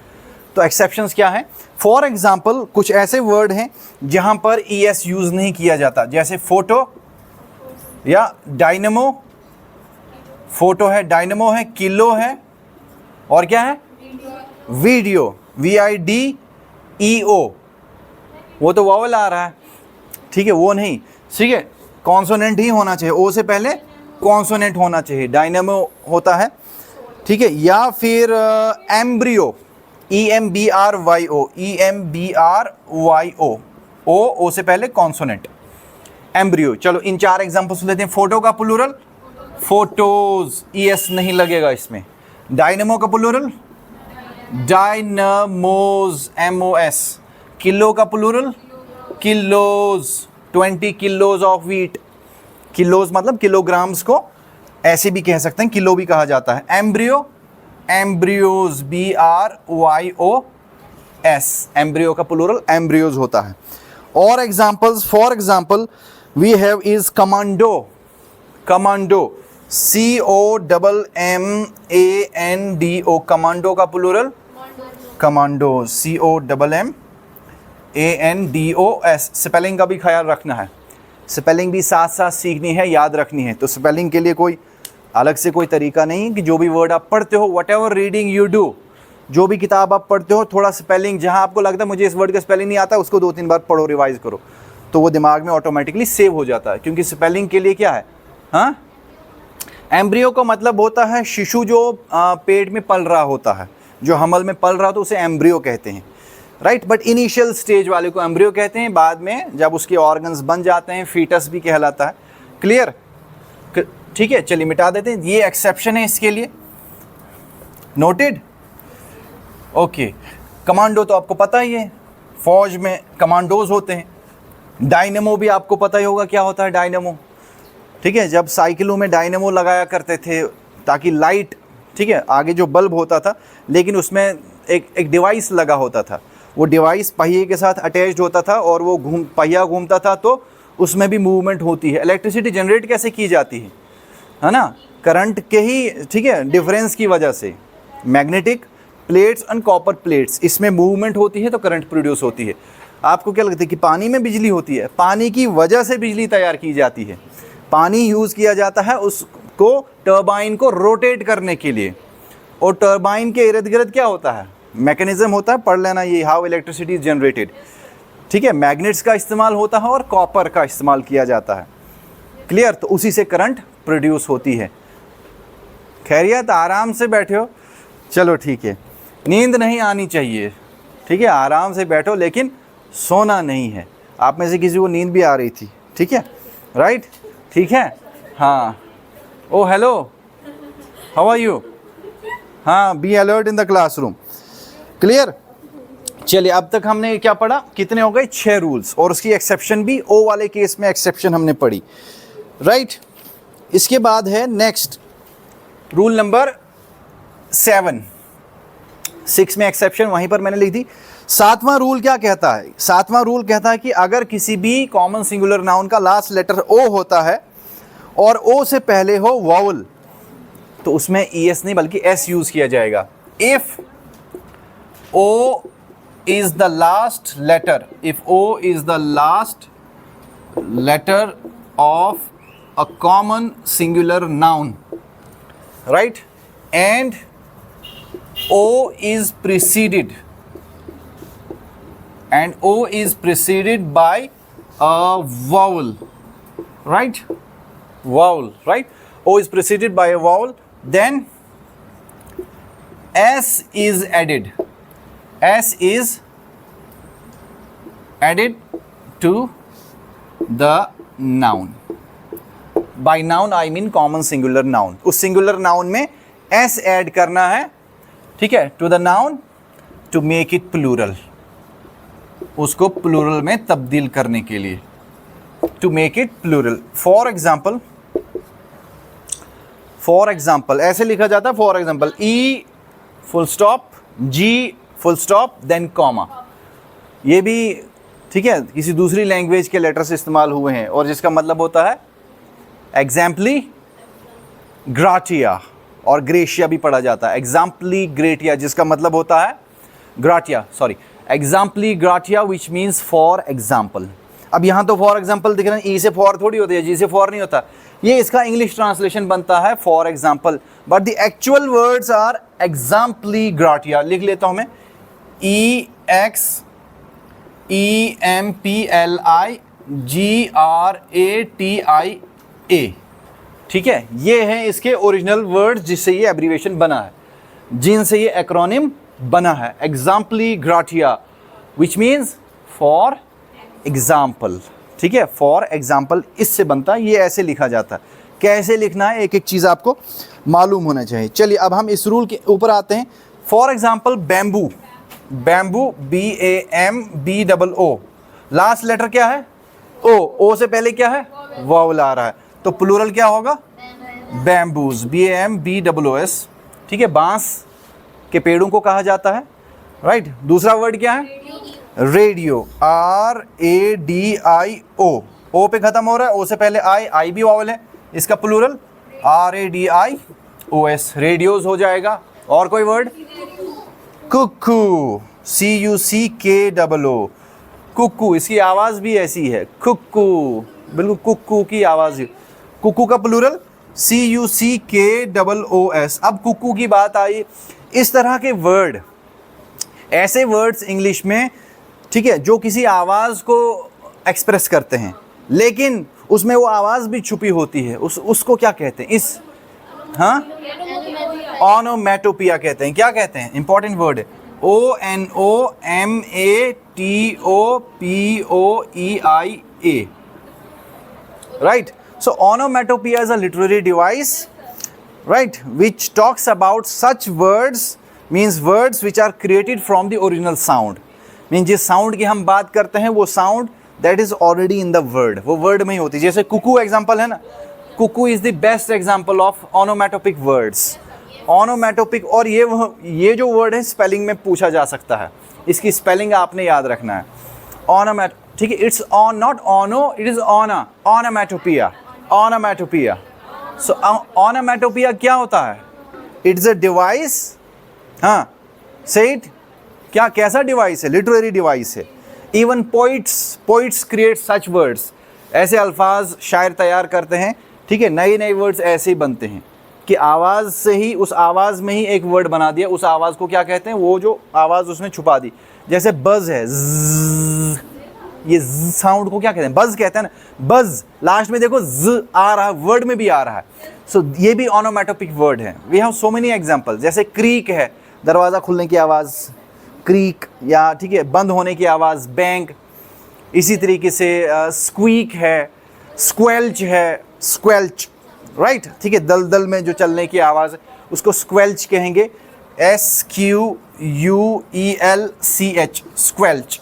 तो एक्सेप्शंस क्या है? फॉर एग्जाम्पल कुछ ऐसे वर्ड हैं जहाँ पर ES यूज़ नहीं किया जाता, जैसे फोटो या डायनेमो। फोटो है, डायनेमो है, किलो है, और क्या है? Video, VIDEO। वो तो वावल आ रहा है, ठीक है, वो नहीं, ठीक है। कॉन्सोनेंट ही होना चाहिए, ओ से पहले कॉन्सोनेंट होना चाहिए, डायनेमो होता है, ठीक है। या फिर एम्ब्रियो, EMBRYO, EMBRYO, ओ से पहले कॉन्सोनेंट, एम्ब्रियो। चलो इन 4 एग्जांपल्स लेते हैं। फोटो का प्लूरल फोटोज, ES नहीं लगेगा इसमें। डायनेमो का प्लूरल डायनमोज, MOS। किलो का plural kilos, 20 kilos of wheat. Kilos मतलब किलोग्राम्स को ऐसे भी कह सकते हैं, किलो भी कहा जाता है। एम्ब्रियो, एम्ब्रियोज, BRYOS, एम्ब्रियो का प्लूरल एम्ब्रियोज होता है। और examples, for example we have is commando, commando, COMMANDO, commando का प्लूरल कमांडो, COMMANDOS। स्पेलिंग का भी ख्याल रखना है, स्पेलिंग भी साथ साथ सीखनी है, याद रखनी है। तो स्पेलिंग के लिए कोई अलग से कोई तरीका नहीं कि जो भी वर्ड आप पढ़ते हो, what ever reading you do, जो भी किताब आप पढ़ते हो, थोड़ा स्पेलिंग जहाँ आपको लगता है मुझे इस वर्ड का स्पेलिंग नहीं आता, उसको 2-3 बार पढ़ो, रिवाइज करो, तो वो दिमाग में ऑटोमेटिकली सेव हो जाता है। क्योंकि स्पेलिंग के लिए क्या है, हाँ, एम्ब्रियो का मतलब होता है शिशु जो पेट में पल रहा होता है, जो हमल में पल रहा हो तो उसे एम्ब्रियो कहते हैं, राइट। बट इनिशियल स्टेज वाले को एम्ब्रियो कहते हैं, बाद में जब उसके ऑर्गन्स बन जाते हैं फीटस भी कहलाता है, क्लियर, ठीक है। चलिए मिटा देते हैं, ये एक्सेप्शन है इसके लिए, नोटेड, ओके। कमांडो तो आपको पता ही है, फौज में कमांडोज होते हैं। डायनेमो भी आपको पता ही होगा क्या होता है डायनेमो, ठीक है। जब साइकिलों में डायनेमो लगाया करते थे ताकि लाइट, ठीक है, आगे जो बल्ब होता था लेकिन उसमें एक डिवाइस लगा होता था, वो डिवाइस पहिए के साथ अटैच्ड होता था और वो पहिया घूमता था तो उसमें भी मूवमेंट होती है। इलेक्ट्रिसिटी जनरेट कैसे की जाती है ना, करंट के ही, ठीक है, डिफरेंस की वजह से। Magnetic plates and copper plates, इसमें मूवमेंट होती है तो करंट प्रोड्यूस होती है। आपको क्या लगता है कि पानी में बिजली होती है? पानी की वजह से बिजली तैयार की जाती है। पानी यूज़ किया जाता है उसको टर्बाइन को रोटेट करने के लिए, और टर्बाइन के इर्द गिर्द क्या होता है, मैकेनिज्म होता है, पढ़ लेना ये, हाउ इलेक्ट्रिसिटी इज जनरेटेड, ठीक है। मैग्नेट्स का इस्तेमाल होता है और कॉपर का इस्तेमाल किया जाता है, क्लियर। तो उसी से करंट प्रोड्यूस होती है, खैरियत, आराम से बैठे हो? चलो ठीक है, नींद नहीं आनी चाहिए, ठीक है, आराम से बैठो, लेकिन सोना नहीं है। आप में से किसी को नींद भी आ रही थी, ठीक है, राइट, ठीक है, हाँ। ओ हेलो, हाउ आर यू? हाँ, be alert in the classroom, clear. चलिए, अब तक हमने क्या पढ़ा, कितने हो गए? 6 रूल्स, और उसकी एक्सेप्शन भी ओ वाले केस में एक्सेप्शन हमने पढ़ी, राइट। इसके बाद है नेक्स्ट रूल नंबर 7, 6 में एक्सेप्शन वहीं पर मैंने लिख दी। 7वां रूल क्या कहता है? 7वां रूल कहता है कि अगर किसी भी कॉमन सिंगुलर नाउन का लास्ट लेटर ओ होता है और ओ से पहले हो वावल, तो उसमें ES नहीं बल्कि S यूज किया जाएगा। If O is the last letter, if O is the last letter of a common singular noun, right, and O is preceded by a vowel, right, vowel, right, O is preceded by a vowel, then S is added. S is added to the noun. By noun I mean common singular noun. उस singular noun में S add करना है, ठीक है, to the noun to make it plural. उसको plural में तब्दील करने के लिए, to make it plural. For example, ऐसे लिखा जाता है, for example, E full stop, G full stop then comma. ये भी ठीक है किसी दूसरी लैंग्वेज के लेटर से इस्तेमाल हुए हैं, और जिसका मतलब होता है एग्जाम्पली ग्राटिया, और ग्रेशिया भी पढ़ा जाता है, एग्जाम्पली ग्रेटिया जिसका मतलब होता है ग्राटिया, sorry, एग्जाम्पली ग्राटिया which means for example. अब यहाँ तो फॉर एग्जाम्पल दिख रहे हैं, ई से फॉर थोड़ी होती है, जी से फॉर नहीं होता, ये इसका इंग्लिश ट्रांसलेशन बनता है for example, but the actual words are exempli gratia. लिख लेता हूँ मैं, EXEMPLIGRATIA, ठीक है, ये है इसके ओरिजिनल वर्ड्स जिससे ये एब्रीवेशन बना है, जिनसे ये एक्रोनिम बना है, एग्जाम्पली ग्राटिया विच मीन्स फॉर एग्जाम्पल, ठीक है, फॉर एग्जाम्पल इससे बनता है, ये ऐसे लिखा जाता है। कैसे लिखना है एक एक चीज़ आपको मालूम होना चाहिए। चलिए अब हम इस रूल के ऊपर आते हैं। For example bamboo, bamboo BAMBOO, last letter क्या है? ओ से पहले क्या है? वावल आ रहा है, तो प्लूरल क्या होगा? बैम्बूज, BAMBOOS, ठीक है, बांस के पेड़ों को कहा जाता है, राइट। दूसरा वर्ड क्या है? रेडियो, RADIO, ओ पे खत्म हो रहा है, ओ से पहले आई भी वावल है, इसका प्लूरल RADIOS, रेडियोज हो जाएगा। और कोई वर्ड? कुक्कू, CUCKOO, कुक्कू, इसकी आवाज़ भी ऐसी है, कुक्कू, बिल्कुल कुक्कू की आवाज़। कुक्कू का प्लूरल CUCKOOS। अब कुक्कू की बात आई, इस तरह के वर्ड, ऐसे वर्ड्स इंग्लिश में, ठीक है, जो किसी आवाज़ को एक्सप्रेस करते हैं लेकिन उसमें वो आवाज़ भी छुपी होती है, उसको क्या कहते हैं? इस हाँ, ओनोमैटोपिया कहते हैं। क्या कहते हैं? इंपॉर्टेंट वर्ड है, ONOMATOPOEIA, right? So onomatopoeia is a literary device, right, which talks about such words, means words which are created from the original sound, means जिस sound की हम बात करते हैं वो sound that is already in the word, वो word में ही होती है। जैसे कुकू एग्जाम्पल है ना, Kuku is the best example of onomatopic words, ओनोमैटोपिक। और ये जो वर्ड है स्पेलिंग में पूछा जा सकता है, इसकी स्पेलिंग आपने याद रखना है, ओनोमैट, ठीक है, it's on, not ono, it is ona, onomatopoeia, onomatopoeia. So onomatopoeia क्या होता है? इट्स अ डिवाइस, हाँ, से इट, क्या, कैसा डिवाइस है? लिटरेरी डिवाइस है। Even poets create such words, ऐसे अल्फाज शायर तैयार करते हैं, ठीक है, नए नए वर्ड्स ऐसे ही बनते हैं कि आवाज़ से ही, उस आवाज़ में ही एक वर्ड बना दिया, उस आवाज़ को क्या कहते हैं? वो जो आवाज़ उसमें छुपा दी, जैसे बज़ है, ज़्ज़, ये ज साउंड को क्या कहते हैं? बज कहते हैं ना, बज। लास्ट में देखो ज आ रहा है, वर्ड में भी आ रहा है। सो ये भी ऑनोमेटोपिक वर्ड है। We have so many example, जैसे क्रीक है, दरवाज़ा खुलने की आवाज़ क्रीक, या ठीक है बंद होने की आवाज़ बैंग। इसी तरीके से स्क्वीक है, स्क्वेल्च है, स्क्वेल्च, राइट, ठीक है, दलदल में जो चलने की आवाज़ है उसको स्क्वेल्च कहेंगे, SQUELCH, स्क्वेल्च,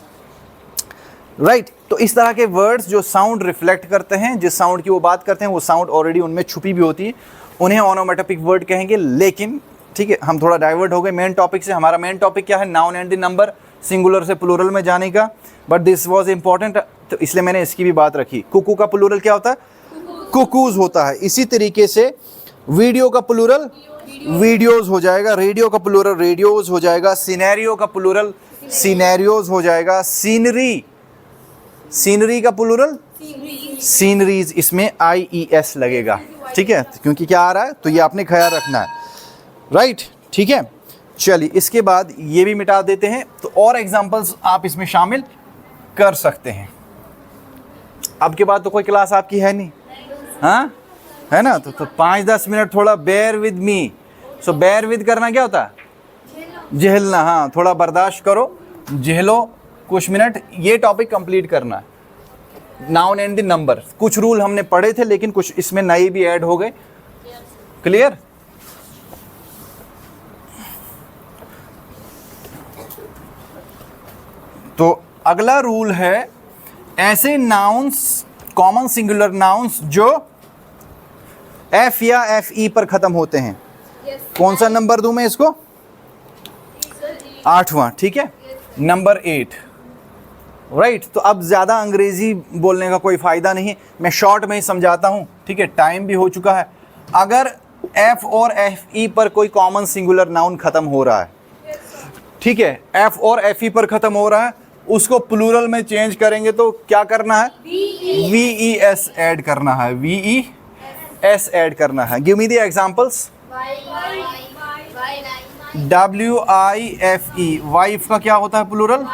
राइट। तो इस तरह के वर्ड्स जो साउंड रिफ्लेक्ट करते हैं, जिस साउंड की वो बात करते हैं वो साउंड ऑलरेडी उनमें छुपी भी होती है, उन्हें ऑनोमेटोपिक वर्ड कहेंगे। लेकिन ठीक है, हम थोड़ा डाइवर्ट हो गए मेन टॉपिक से। हमारा मेन टॉपिक क्या है? Noun and the number, singular से प्लूरल में जाने का। बट दिस वाज इंपॉर्टेंट, तो इसलिए मैंने इसकी भी बात रखी। कुकू का प्लूरल क्या होता है? कुकूज होता है। इसी तरीके से वीडियो का प्लूरल वीडियोज हो जाएगा, रेडियो का प्लूरल रेडियोज हो जाएगा, सिनेरियो का प्लूरल सिनेरियोज हो जाएगा, सीनरी, सीनरी का प्लूरल सीनरीज, इसमें IES लगेगा, ठीक है, क्योंकि क्या आ रहा है, तो ये आपने ख्याल रखना है, राइट, ठीक है। चलिए इसके बाद ये भी मिटा देते हैं, तो और एग्जांपल्स आप इसमें शामिल कर सकते हैं। अब के बाद तो कोई क्लास आपकी है नहीं, हाँ है ना, तो 5-10 मिनट थोड़ा bear with me. So bear with करना क्या होता है? झेलना, हाँ, थोड़ा बर्दाश्त करो, झेलो कुछ मिनट, ये टॉपिक कंप्लीट करना है। नाउन एंड द नंबर, कुछ रूल हमने पढ़े थे लेकिन कुछ इसमें नए भी ऐड हो गए, क्लियर। तो अगला रूल है ऐसे नाउन्स, कॉमन सिंगुलर नाउन्स जो F या FE पर खत्म होते हैं। कौन सा नंबर दूं मैं इसको? 8वां, ठीक है, नंबर 8, राइट। तो अब ज़्यादा अंग्रेज़ी बोलने का कोई फ़ायदा नहीं है, मैं शॉर्ट में ही समझाता हूँ, ठीक है, टाइम भी हो चुका है। अगर F और FE पर कोई कॉमन सिंगुलर नाउन ख़त्म हो रहा है, ठीक है, F और FE पर ख़त्म हो रहा है, उसको प्लूरल में चेंज करेंगे तो क्या करना है? VES ऐड करना है, VES ऐड करना है। Give me the examples. WIFE, wife का क्या होता है प्लूरल?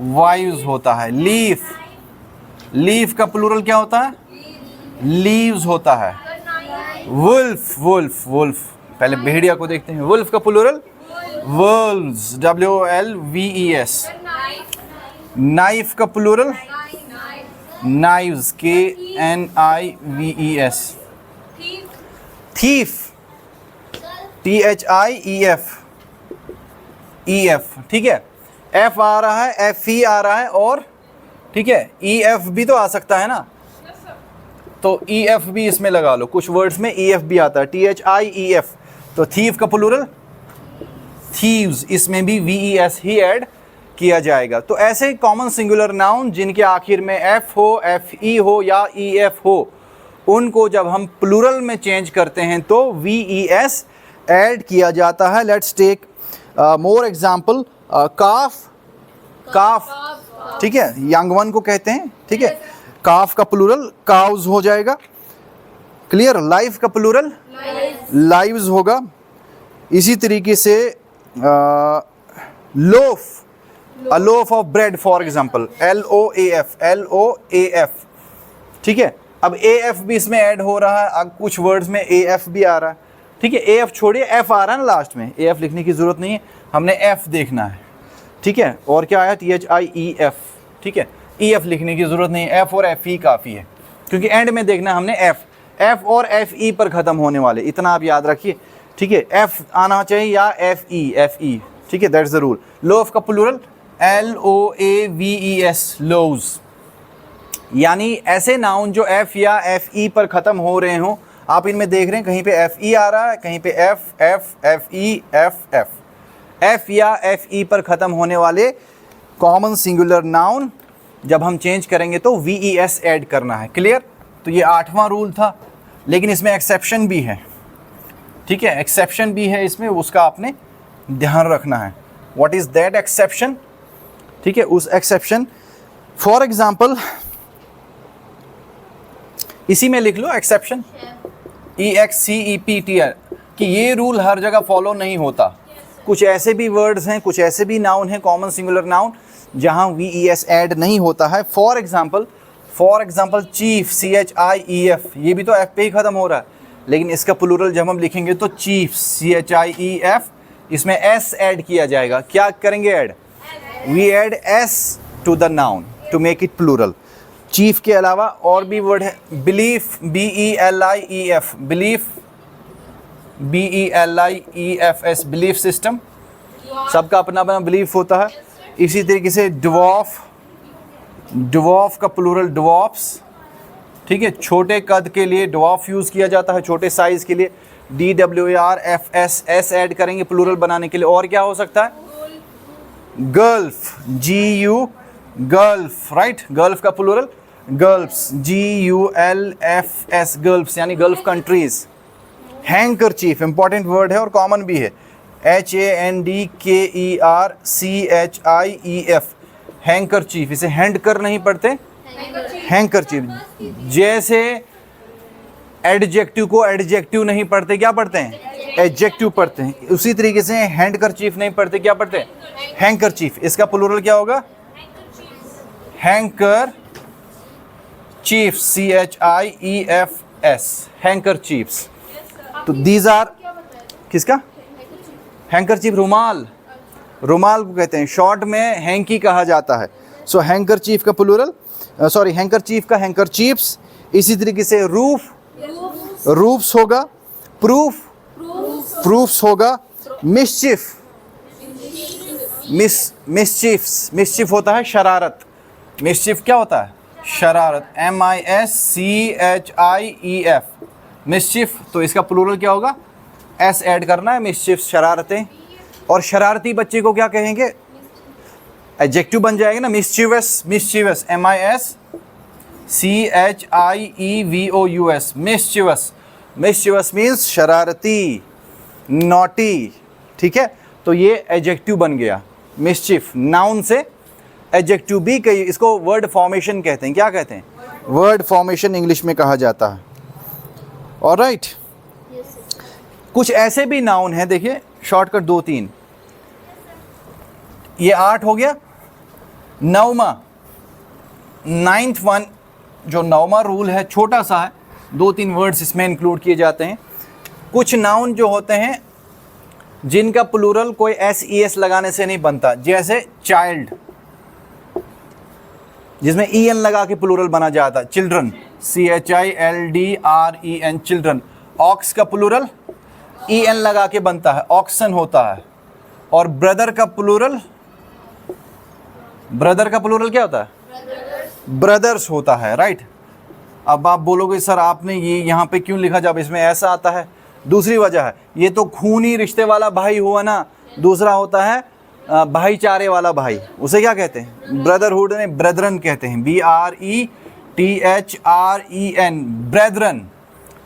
वाइव्स होता है। लीफ, लीफ का प्लूरल क्या होता है? लीव्स होता है। वुल्फ, वुल्फ, वुल्फ, पहले भेड़िया को देखते हैं। वुल्फ का प्लूरल वुल्व्स, WOLVES। नाइफ का plural knives, KNIVES। Thief, THIEF, EF, ठीक है, F आ रहा है, FE आ रहा है, और ठीक है EF भी तो आ सकता है ना, तो EF भी इसमें लगा लो। कुछ वर्ड्स में EF भी आता है, THIEF। तो थीफ का प्लूरल थीव्स, इसमें भी VES ही ऐड किया जाएगा। तो ऐसे कॉमन सिंगुलर नाउन जिनके आखिर में F हो, FE हो या EF हो, उनको जब हम प्लूरल में चेंज करते हैं तो VES ऐड किया जाता है। Let's take more example. Calf, calf, ठीक है, यंग वन को कहते हैं, ठीक है, काफ का प्लूरल काउज हो जाएगा, क्लियर। लाइफ का प्लूरल लाइव्स होगा। इसी तरीके से loaf, a loaf of bread for example, LOAF, LOAF, ठीक है। अब AF भी इसमें ऐड हो रहा है, अब कुछ वर्ड्स में AF भी आ रहा है, ठीक है। AF छोड़िए, F आ रहा है ना लास्ट में, AF लिखने की ज़रूरत नहीं है, हमने F देखना है, ठीक है। और क्या आया? THIEF, ठीक है, EF लिखने की ज़रूरत नहीं है, F और FE काफ़ी है, क्योंकि एंड में देखना है हमने F और FE पर ख़त्म होने वाले, इतना आप याद रखिए, ठीक है। F आना चाहिए या FE, ठीक है, दैट्स द रूल। लोफ का प्लूरल LOAVES, लोव्स, यानी ऐसे नाउन जो F या FE पर ख़त्म हो रहे हों। आप इनमें देख रहे हैं कहीं पे FE आ रहा है, कहीं पे FE, F या FE पर ख़त्म होने वाले कॉमन सिंगुलर नाउन जब हम चेंज करेंगे तो VES ऐड करना है, क्लियर। तो ये 8वां रूल था, लेकिन इसमें एक्सेप्शन भी है, ठीक है, एक्सेप्शन भी है इसमें, उसका आपने ध्यान रखना है। व्हाट इज़ दैट एक्सेप्शन, ठीक है। उस एक्सेप्शन, फॉर एग्जाम्पल इसी में लिख लो एक्सेप्शन, EXCEPTR, कि ये रूल हर जगह फॉलो नहीं होता। कुछ ऐसे भी वर्ड्स हैं, कुछ ऐसे भी नाउन हैं, कॉमन सिंगुलर नाउन, जहाँ VES ऐड नहीं होता है। फॉर एग्जाम्पल चीफ, CHIEF, ये भी तो F पे ही ख़त्म हो रहा है, लेकिन इसका प्लूरल जब हम लिखेंगे तो चीफ, CHIEF, इसमें S ऐड किया जाएगा। क्या करेंगे add? We add S to the noun to make it plural. Chief के अलावा और भी वर्ड है, belief, BELIEF, belief, BELIEFS, belief system, सबका अपना अपना बिलीफ होता है। इसी तरीके से ड्वार्फ का प्लूरल ड्वार्फ्स, ठीक है, छोटे कद के लिए ड्वार्फ यूज़ किया जाता है, छोटे साइज़ के लिए DWARFS, S ऐड करेंगे प्लूरल बनाने के लिए। और क्या हो सकता है? गर्ल्फ, GU, गर्ल्फ, राइट, गर्ल्फ का प्लूरल गर्ल्फ्स, GULFS, गर्ल्फ्स यानी gulf countries. Handkerchief important word है और कॉमन भी है, HANDKERCHIEF, हैंकरचीफ, इसे हैंड कर नहीं पढ़ते, हैंकरचीफ। जैसे एडजेक्टिव को एडजेक्टिव नहीं पढ़ते, क्या पढ़ते हैं? एडजेक्टिव पढ़ते हैं। उसी तरीके से हैंडकरचीफ नहीं पढ़ते, क्या पढ़ते हैं? हैंकरचीफ। इसका प्लूरल क्या होगा? Hanker chief, CHIEFS, हैंकरचीफ्स। तो दीज आर, किसका? हैंकरचीफ, रुमाल, रुमाल को कहते हैं, शॉर्ट में हैंकी कहा जाता है। सो हैंकरचीफ का प्लूरल, सॉरी, हैंकरचीफ का हैंकरचीफ्स। इसी तरीके से रूफ, रूफ्स होगा, प्रूफ, प्रूफ्स होगा, मिस्चिफ, मिस्चिफ्स, मिस्चिफ होता है शरारत, मिस्चिफ क्या होता है? शरारत, MISCHIEF, मिस्चिफ। तो इसका प्लूरल क्या होगा? S ऐड करना है, मिस्चिफ, शरारतें। और शरारती बच्चे को क्या कहेंगे? एडजेक्टिव बन जाएगा ना, mischievous, mischievous, MISCHIEVOUS, mischievous, mischievous means शरारती, नॉटी, ठीक है। तो ये एडजेक्टिव बन गया, मिस्चिफ। नाउन से एडजेक्टिव भी कही, इसको वर्ड फॉर्मेशन कहते हैं। क्या कहते हैं? वर्ड फॉर्मेशन इंग्लिश में कहा जाता है। ऑलराइट, कुछ ऐसे भी नाउन हैं, देखिए शॉर्टकट 2-3, ये 8 हो गया। नौमा, 9th वन, जो नौमा रूल है छोटा सा है, 2-3 वर्ड्स इसमें इंक्लूड किए जाते हैं। कुछ नाउन जो होते हैं जिनका प्लूरल कोई SES लगाने से नहीं बनता, जैसे चाइल्ड, जिसमें EN लगा के प्लूरल बना जाता है। Children, CHILDREN, children. ऑक्स का प्लूरल EN लगा के बनता है, ऑक्सन होता है। और ब्रदर का प्लूरल, ब्रदर का प्लूरल क्या होता है? ब्रदर्स होता है, राइट। अब आप बोलोगे सर आपने ये यहाँ पे क्यों लिखा जब इसमें ऐसा आता है? दूसरी वजह है, ये तो खूनी रिश्ते वाला भाई हुआ ना, दूसरा होता है भाईचारे वाला भाई, उसे क्या कहते हैं? ब्रदरहुड में ब्रेदरन कहते हैं, BRETHREN, ब्रेदरन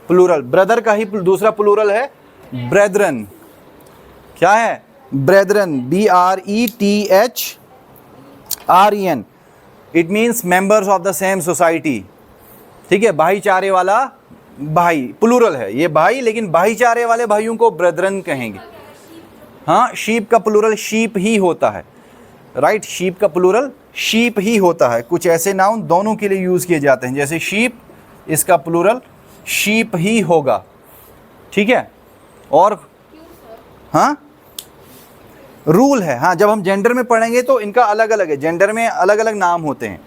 प्लूरल। ब्रदर का ही दूसरा प्लूरल है ब्रेदरन। क्या है? Brethren, BRETHREN, it means members of the same society, ठीक है। भाईचारे वाला भाई प्लूरल है ये भाई, लेकिन भाईचारे वाले भाइयों को ब्रेदरन कहेंगे। हाँ, शीप का प्लूरल शीप ही होता है, राइट, शीप का प्लूरल शीप ही होता है। कुछ ऐसे नाउन दोनों के लिए यूज़ किए जाते हैं, जैसे शीप, इसका प्लूरल शीप ही होगा, ठीक है। और हाँ, रूल है, हाँ, जब हम जेंडर में पढ़ेंगे तो इनका अलग अलग है, जेंडर में अलग अलग नाम होते हैं,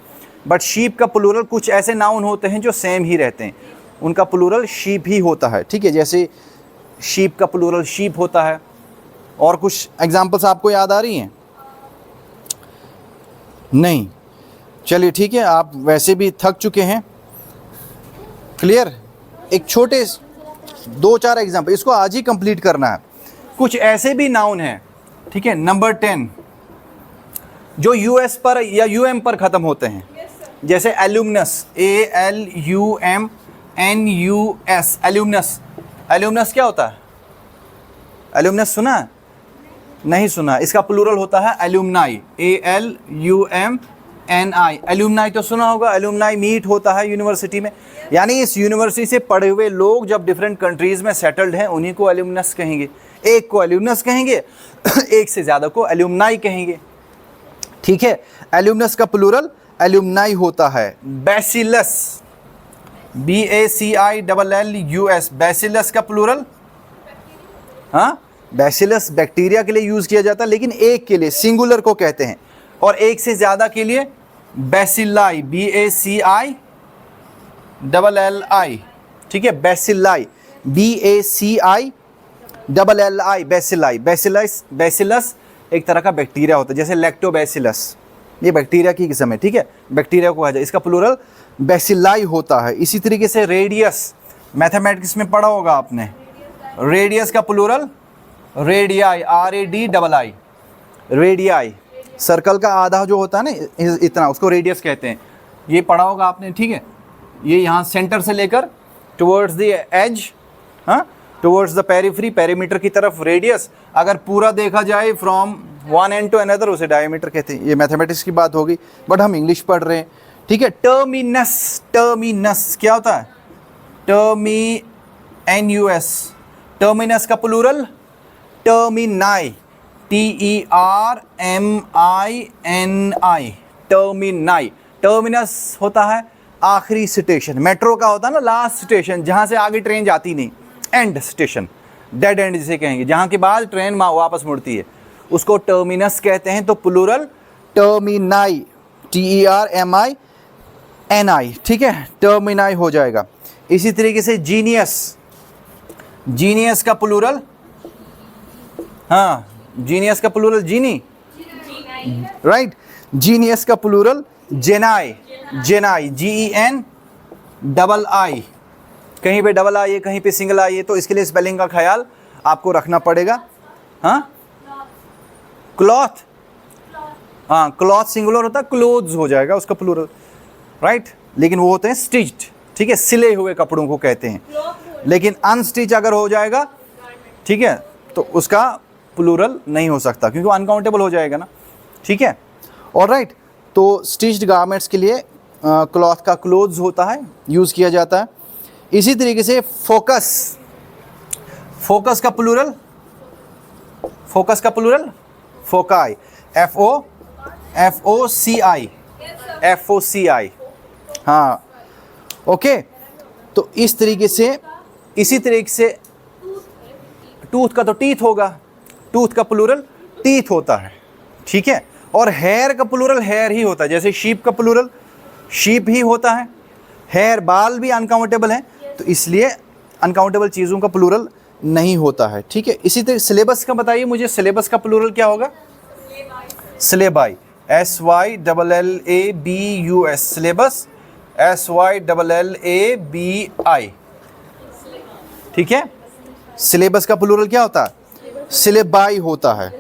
बट शीप का प्लूरल कुछ ऐसे नाउन होते हैं जो सेम ही रहते हैं, उनका प्लूरल शीप ही होता है, ठीक है। जैसे शीप का प्लूरल शीप होता है। और कुछ एग्जांपल्स आपको याद आ रही हैं? नहीं, चलिए ठीक है, आप वैसे भी थक चुके हैं, क्लियर। एक छोटे 2-4 एग्जांपल, इसको आज ही कंप्लीट करना है। कुछ ऐसे भी नाउन हैं, ठीक है, नंबर 10, जो US पर या UM पर ख़त्म होते हैं, जैसे एल्यूमनस, ALUMNUS, एल्यूमनस। एल्यूमनस क्या होता है? एल्यूमनस सुना है? नहीं सुना। इसका प्लूरल होता है एल्यूमनाई, ALUMNI, एल्यूमनाई तो सुना होगा। एल्यूमनाई मीट होता है यूनिवर्सिटी में, यानी इस यूनिवर्सिटी से पढ़े हुए लोग जब डिफरेंट कंट्रीज़ में सेटल्ड हैं, उन्हीं को एल्यूमनस कहेंगे। एक को एल्यूमनस कहेंगे, एक से ज़्यादा को एल्यूमनाई कहेंगे। ठीक है। एल्यूमिनस का प्लूरल एल्यूमनाई होता है। बैसिलस, BACILLUS, बैसिलस का प्लूरल, हाँ, बैसिलस बैक्टीरिया के लिए यूज किया जाता है, लेकिन एक के लिए, सिंगुलर को कहते हैं, और एक से ज्यादा के लिए बैसिलाई, BACILLI, ठीक है, बैसिलाई, BACILLI, बैसिलाई। बैसिलस एक तरह का बैक्टीरिया होता है, जैसे लैक्टोबैसिलस, ये बैक्टीरिया की किस्म है, ठीक है, बैक्टीरिया को कहा जाए, इसका प्लूरल बैसिलाई होता है। इसी तरीके से रेडियस, मैथमेटिक्स में पढ़ा होगा आपने, रेडियस का plural radii, RADII, radii. Circle का आधा जो होता है ना, इतना, उसको रेडियस कहते हैं, ये पढ़ा होगा आपने, ठीक है। ये यहाँ सेंटर से लेकर टुवर्ड्स द एज, हाँ, टुवर्ड्स द पेरिफेरी, पेरीमीटर की तरफ रेडियस। अगर पूरा देखा जाए from one end to another, उसे डायमीटर कहते हैं। ये मैथमेटिक्स की बात होगी, बट हम इंग्लिश पढ़ रहे हैं, ठीक है। टर्मिनस, टर्मिनस क्या होता है? TERMINUS, टर्मिनस का प्लूरल टर्मिनाई, TERMINI, टर्मिनाई। टर्मिनस होता है आखिरी स्टेशन, मेट्रो का होता है ना लास्ट स्टेशन, जहाँ से आगे ट्रेन जाती नहीं, एंड स्टेशन, डेड एंड जिसे कहेंगे, जहाँ के बाद ट्रेन वापस मुड़ती है, उसको टर्मिनस कहते हैं। तो प्लूरल टर्मिनाई, TERMINI, ठीक है, टर्मिनाई हो जाएगा। इसी तरीके से जीनियस, जीनियस का प्लूरल, हाँ, जीनियस का प्लूरल जीनी, राइट, जीनियस का प्लूरल जेनाई, जेनाई, GENII, कहीं पे डबल आई है, कहीं पे सिंगल आई है, तो इसके लिए स्पेलिंग का ख्याल आपको रखना पड़ेगा। हाँ, क्लॉथ, हाँ, क्लॉथ सिंगुलर होता है, क्लोथ्स हो जाएगा उसका प्लूरल, राइट, लेकिन वो होते हैं स्टिच्ड, ठीक है, सिले हुए कपड़ों को कहते हैं। लेकिन अनस्टिच अगर हो जाएगा, ठीक है, तो उसका प्लूरल नहीं हो सकता, क्योंकि वो अनकाउंटेबल हो जाएगा ना, ठीक है। ऑलराइट, तो स्टिच्ड गारमेंट्स के लिए क्लॉथ का क्लोथ्स होता है, यूज़ किया जाता है। इसी तरीके से फोकस, फोकस का प्लूरल, फोकस का प्लूरल फोकाई, FOCI, हाँ, ओके। तो इस तरीके से, इसी तरीके से टूथ का तो टीथ होगा, टूथ का प्लूरल टीथ होता है, ठीक है। और हेयर का प्लूरल हेयर ही होता है, जैसे शीप का प्लूरल शीप ही होता है। हेयर, बाल भी अनकाउंटेबल है, तो इसलिए अनकाउंटेबल चीज़ों का प्लूरल नहीं होता है, ठीक है। इसी तरह सिलेबस का बताइए मुझे, सिलेबस का प्लूरल क्या होगा? सिलेबाई, SYLLABUS, सिलेबस, SYLLABI, ठीक है। सिलेबस का प्लूरल क्या होता है? सिलेबाई होता है,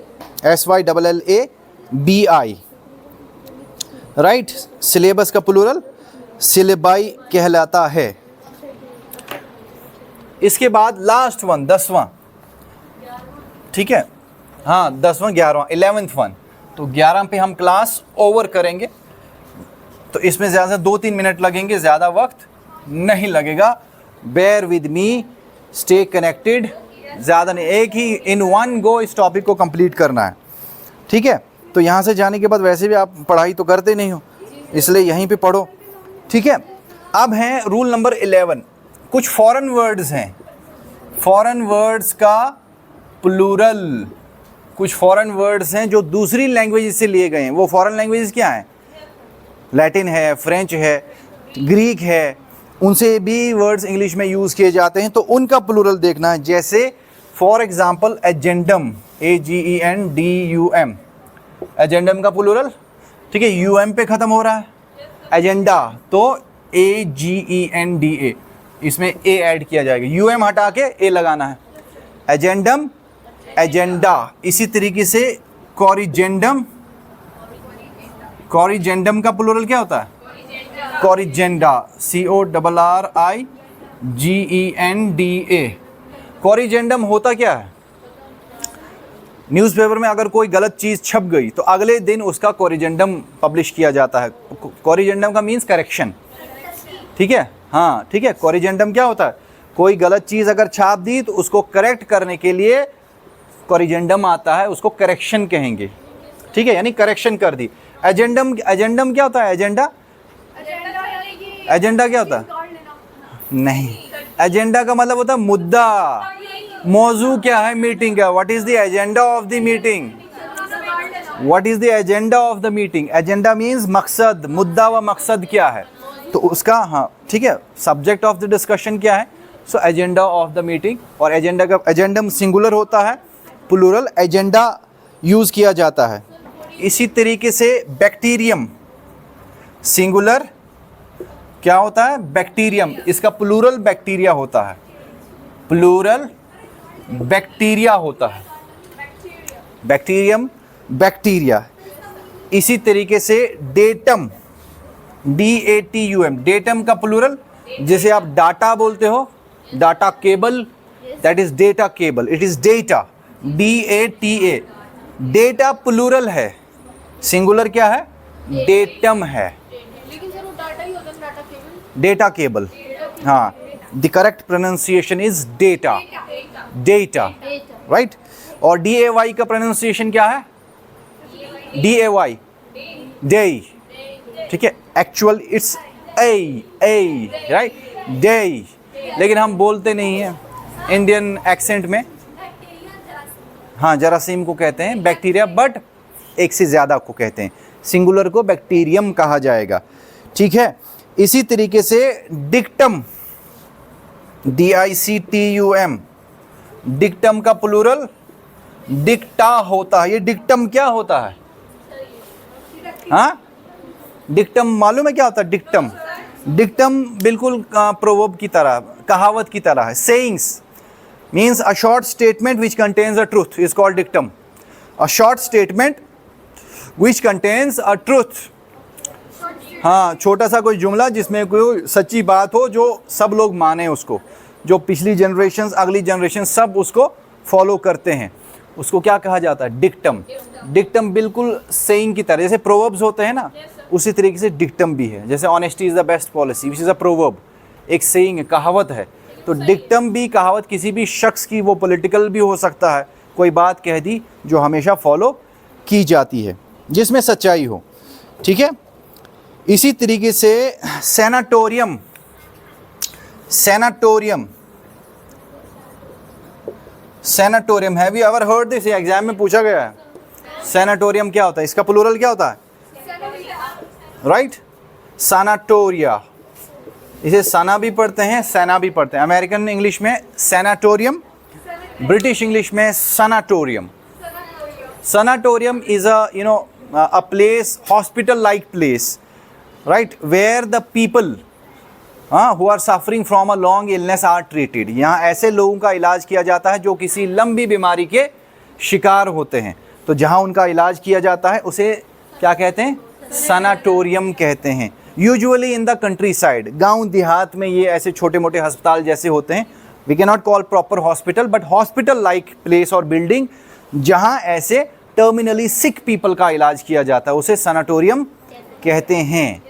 SYLLABI, राइट। सिलेबस का प्लूरल सिलेबाई कहलाता है। इसके बाद लास्ट वन, 10वां, ठीक है, हाँ, 10वां, 11वां, 11th वन। तो 11 पे हम क्लास ओवर करेंगे, तो इसमें ज़्यादा 2-3 मिनट लगेंगे, ज़्यादा वक्त नहीं लगेगा। Bear with me, stay connected, ज़्यादा नहीं, एक ही इन वन गो इस टॉपिक को कंप्लीट करना है, ठीक है। तो यहाँ से जाने के बाद वैसे भी आप पढ़ाई तो करते नहीं हो, इसलिए यहीं पे पढ़ो, ठीक है। अब है रूल नंबर 11, कुछ फॉरेन वर्ड्स हैं, फॉरेन वर्ड्स का प्लूरल, कुछ फॉरेन वर्ड्स हैं जो दूसरी लैंग्वेज से लिए गए हैं। वो फॉरेन लैंग्वेजेस क्या हैं? लैटिन है, फ्रेंच है, ग्रीक है, उनसे भी वर्ड्स इंग्लिश में यूज़ किए जाते हैं, तो उनका प्लूरल देखना है। जैसे for example agendum, AGENDUM, agendum का प्लूरल, ठीक है, UM पे ख़त्म हो रहा है, एजेंडा तो AGENDA, इसमें A ऐड किया जाएगा, UM हटा के A लगाना है, एजेंडम, एजेंडा। इसी तरीके से कॉरिजेंडम, कॉरिजेंडम का प्लूरल क्या होता है? कॉरिजेंडा, CORRIGENDA। कॉरिजेंडम होता क्या है? न्यूज़पेपर में अगर कोई गलत चीज़ छप गई तो अगले दिन उसका कॉरिजेंडम पब्लिश किया जाता है। कॉरिजेंडम का मीन्स करेक्शन, ठीक है, हाँ, ठीक है। कॉरिजेंडम क्या होता है? कोई गलत चीज़ अगर छाप दी तो उसको करेक्ट करने के लिए कॉरिजेंडम आता है, उसको करेक्शन कहेंगे, ठीक है, यानी करेक्शन कर दी। एजेंडम, एजेंडम क्या होता है? एजेंडा, एजेंडा क्या होता है? नहीं, एजेंडा का मतलब होता है मुद्दा, मौजू क्या है मीटिंग का। What is the agenda of the meeting? What is the agenda of the meeting? Agenda means मकसद, मुद्दा व मकसद क्या है, तो उसका, हाँ ठीक है, सब्जेक्ट ऑफ द डिस्कशन क्या है, सो एजेंडा ऑफ द मीटिंग। और एजेंडा का, एजेंडम सिंगुलर होता है, प्लूरल एजेंडा यूज किया जाता है। इसी तरीके से बैक्टीरियम, सिंगुलर क्या होता है? बैक्टीरियम, इसका प्लूरल बैक्टीरिया होता है, प्लूरल बैक्टीरिया होता है, बैक्टीरियम बैक्टीरिया। इसी तरीके से डेटम, DATUM, डेटम का प्लूरल, जैसे आप डाटा बोलते हो, data cable, that is data cable, it is data, DATA। Data plural है, सिंगुलर क्या है? डेटम है, लेकिन सर वो डाटा ही होता है, डाटा केबल, डेटा केबल, हाँ, the correct pronunciation is data, data, right. और DAY का प्रोनाउंसिएशन क्या है? DAY, डेई, ठीक है, एक्चुअल इट्स ए, राइट, डेई, लेकिन हम बोलते नहीं हैं इंडियन एक्सेंट में, हाँ, जरासीम को कहते हैं बैक्टीरिया, बट एक से ज़्यादा को कहते हैं, सिंगुलर को बैक्टीरियम कहा जाएगा, ठीक है। इसी तरीके से डिक्टम, DICTUM, डिक्टम का प्लूरल डिक्टा होता है। ये डिक्टम क्या होता है? हाँ, डिक्टम मालूम है क्या होता है? डिक्टम, डिक्टम बिल्कुल प्रोवर्ब की तरह, कहावत की तरह है। Sayings means a short statement which contains a truth is called dictum, a short statement which contains a truth, हाँ, छोटा सा कोई जुमला जिसमें कोई सच्ची बात हो, जो सब लोग माने उसको, जो पिछली जनरेशन, अगली जनरेशन सब उसको फॉलो करते हैं, उसको क्या कहा जाता है? डिक्टम। डिक्टम बिल्कुल सेइंग की तरह, जैसे प्रोवर्ब्स होते हैं ना, उसी तरीके से डिक्टम भी है। जैसे honesty is the best policy, which is a proverb, एक सेइंग है, कहावत है, तो डिक्टम भी कहावत किसी भी शख्स की, वो पॉलिटिकल भी हो सकता है, कोई बात कह दी जो हमेशा फॉलो की जाती है, जिसमें सच्चाई हो, ठीक है। इसी तरीके से sanatorium, sanatorium, sanatorium, have you ever heard this? Exam में पूछा गया है, सैनाटोरियम क्या होता है, इसका प्लूरल क्या होता है? राइट, सैनाटोरिया, इसे सना भी पढ़ते हैं, सेना भी पढ़ते हैं। अमेरिकन इंग्लिश में सैनाटोरियम, ब्रिटिश इंग्लिश में sanatorium. Sanatorium is a, you know, a place, hospital like place, right, where the people who are suffering from a long illness are treated। यहाँ ऐसे लोगों का इलाज किया जाता है जो किसी लंबी बीमारी के शिकार होते हैं, तो जहाँ उनका इलाज किया जाता है उसे क्या कहते हैं? सनाटोरियम कहते हैं। Usually in the country side, गाँव देहात में ये ऐसे छोटे मोटे अस्पताल जैसे होते हैं। We can not call proper hospital, but hospital like place और बिल्डिंग जहाँ ऐसे टर्मिनली सिक पीपल का इलाज किया जाता है, उसे सैनाटोरियम कहते हैं।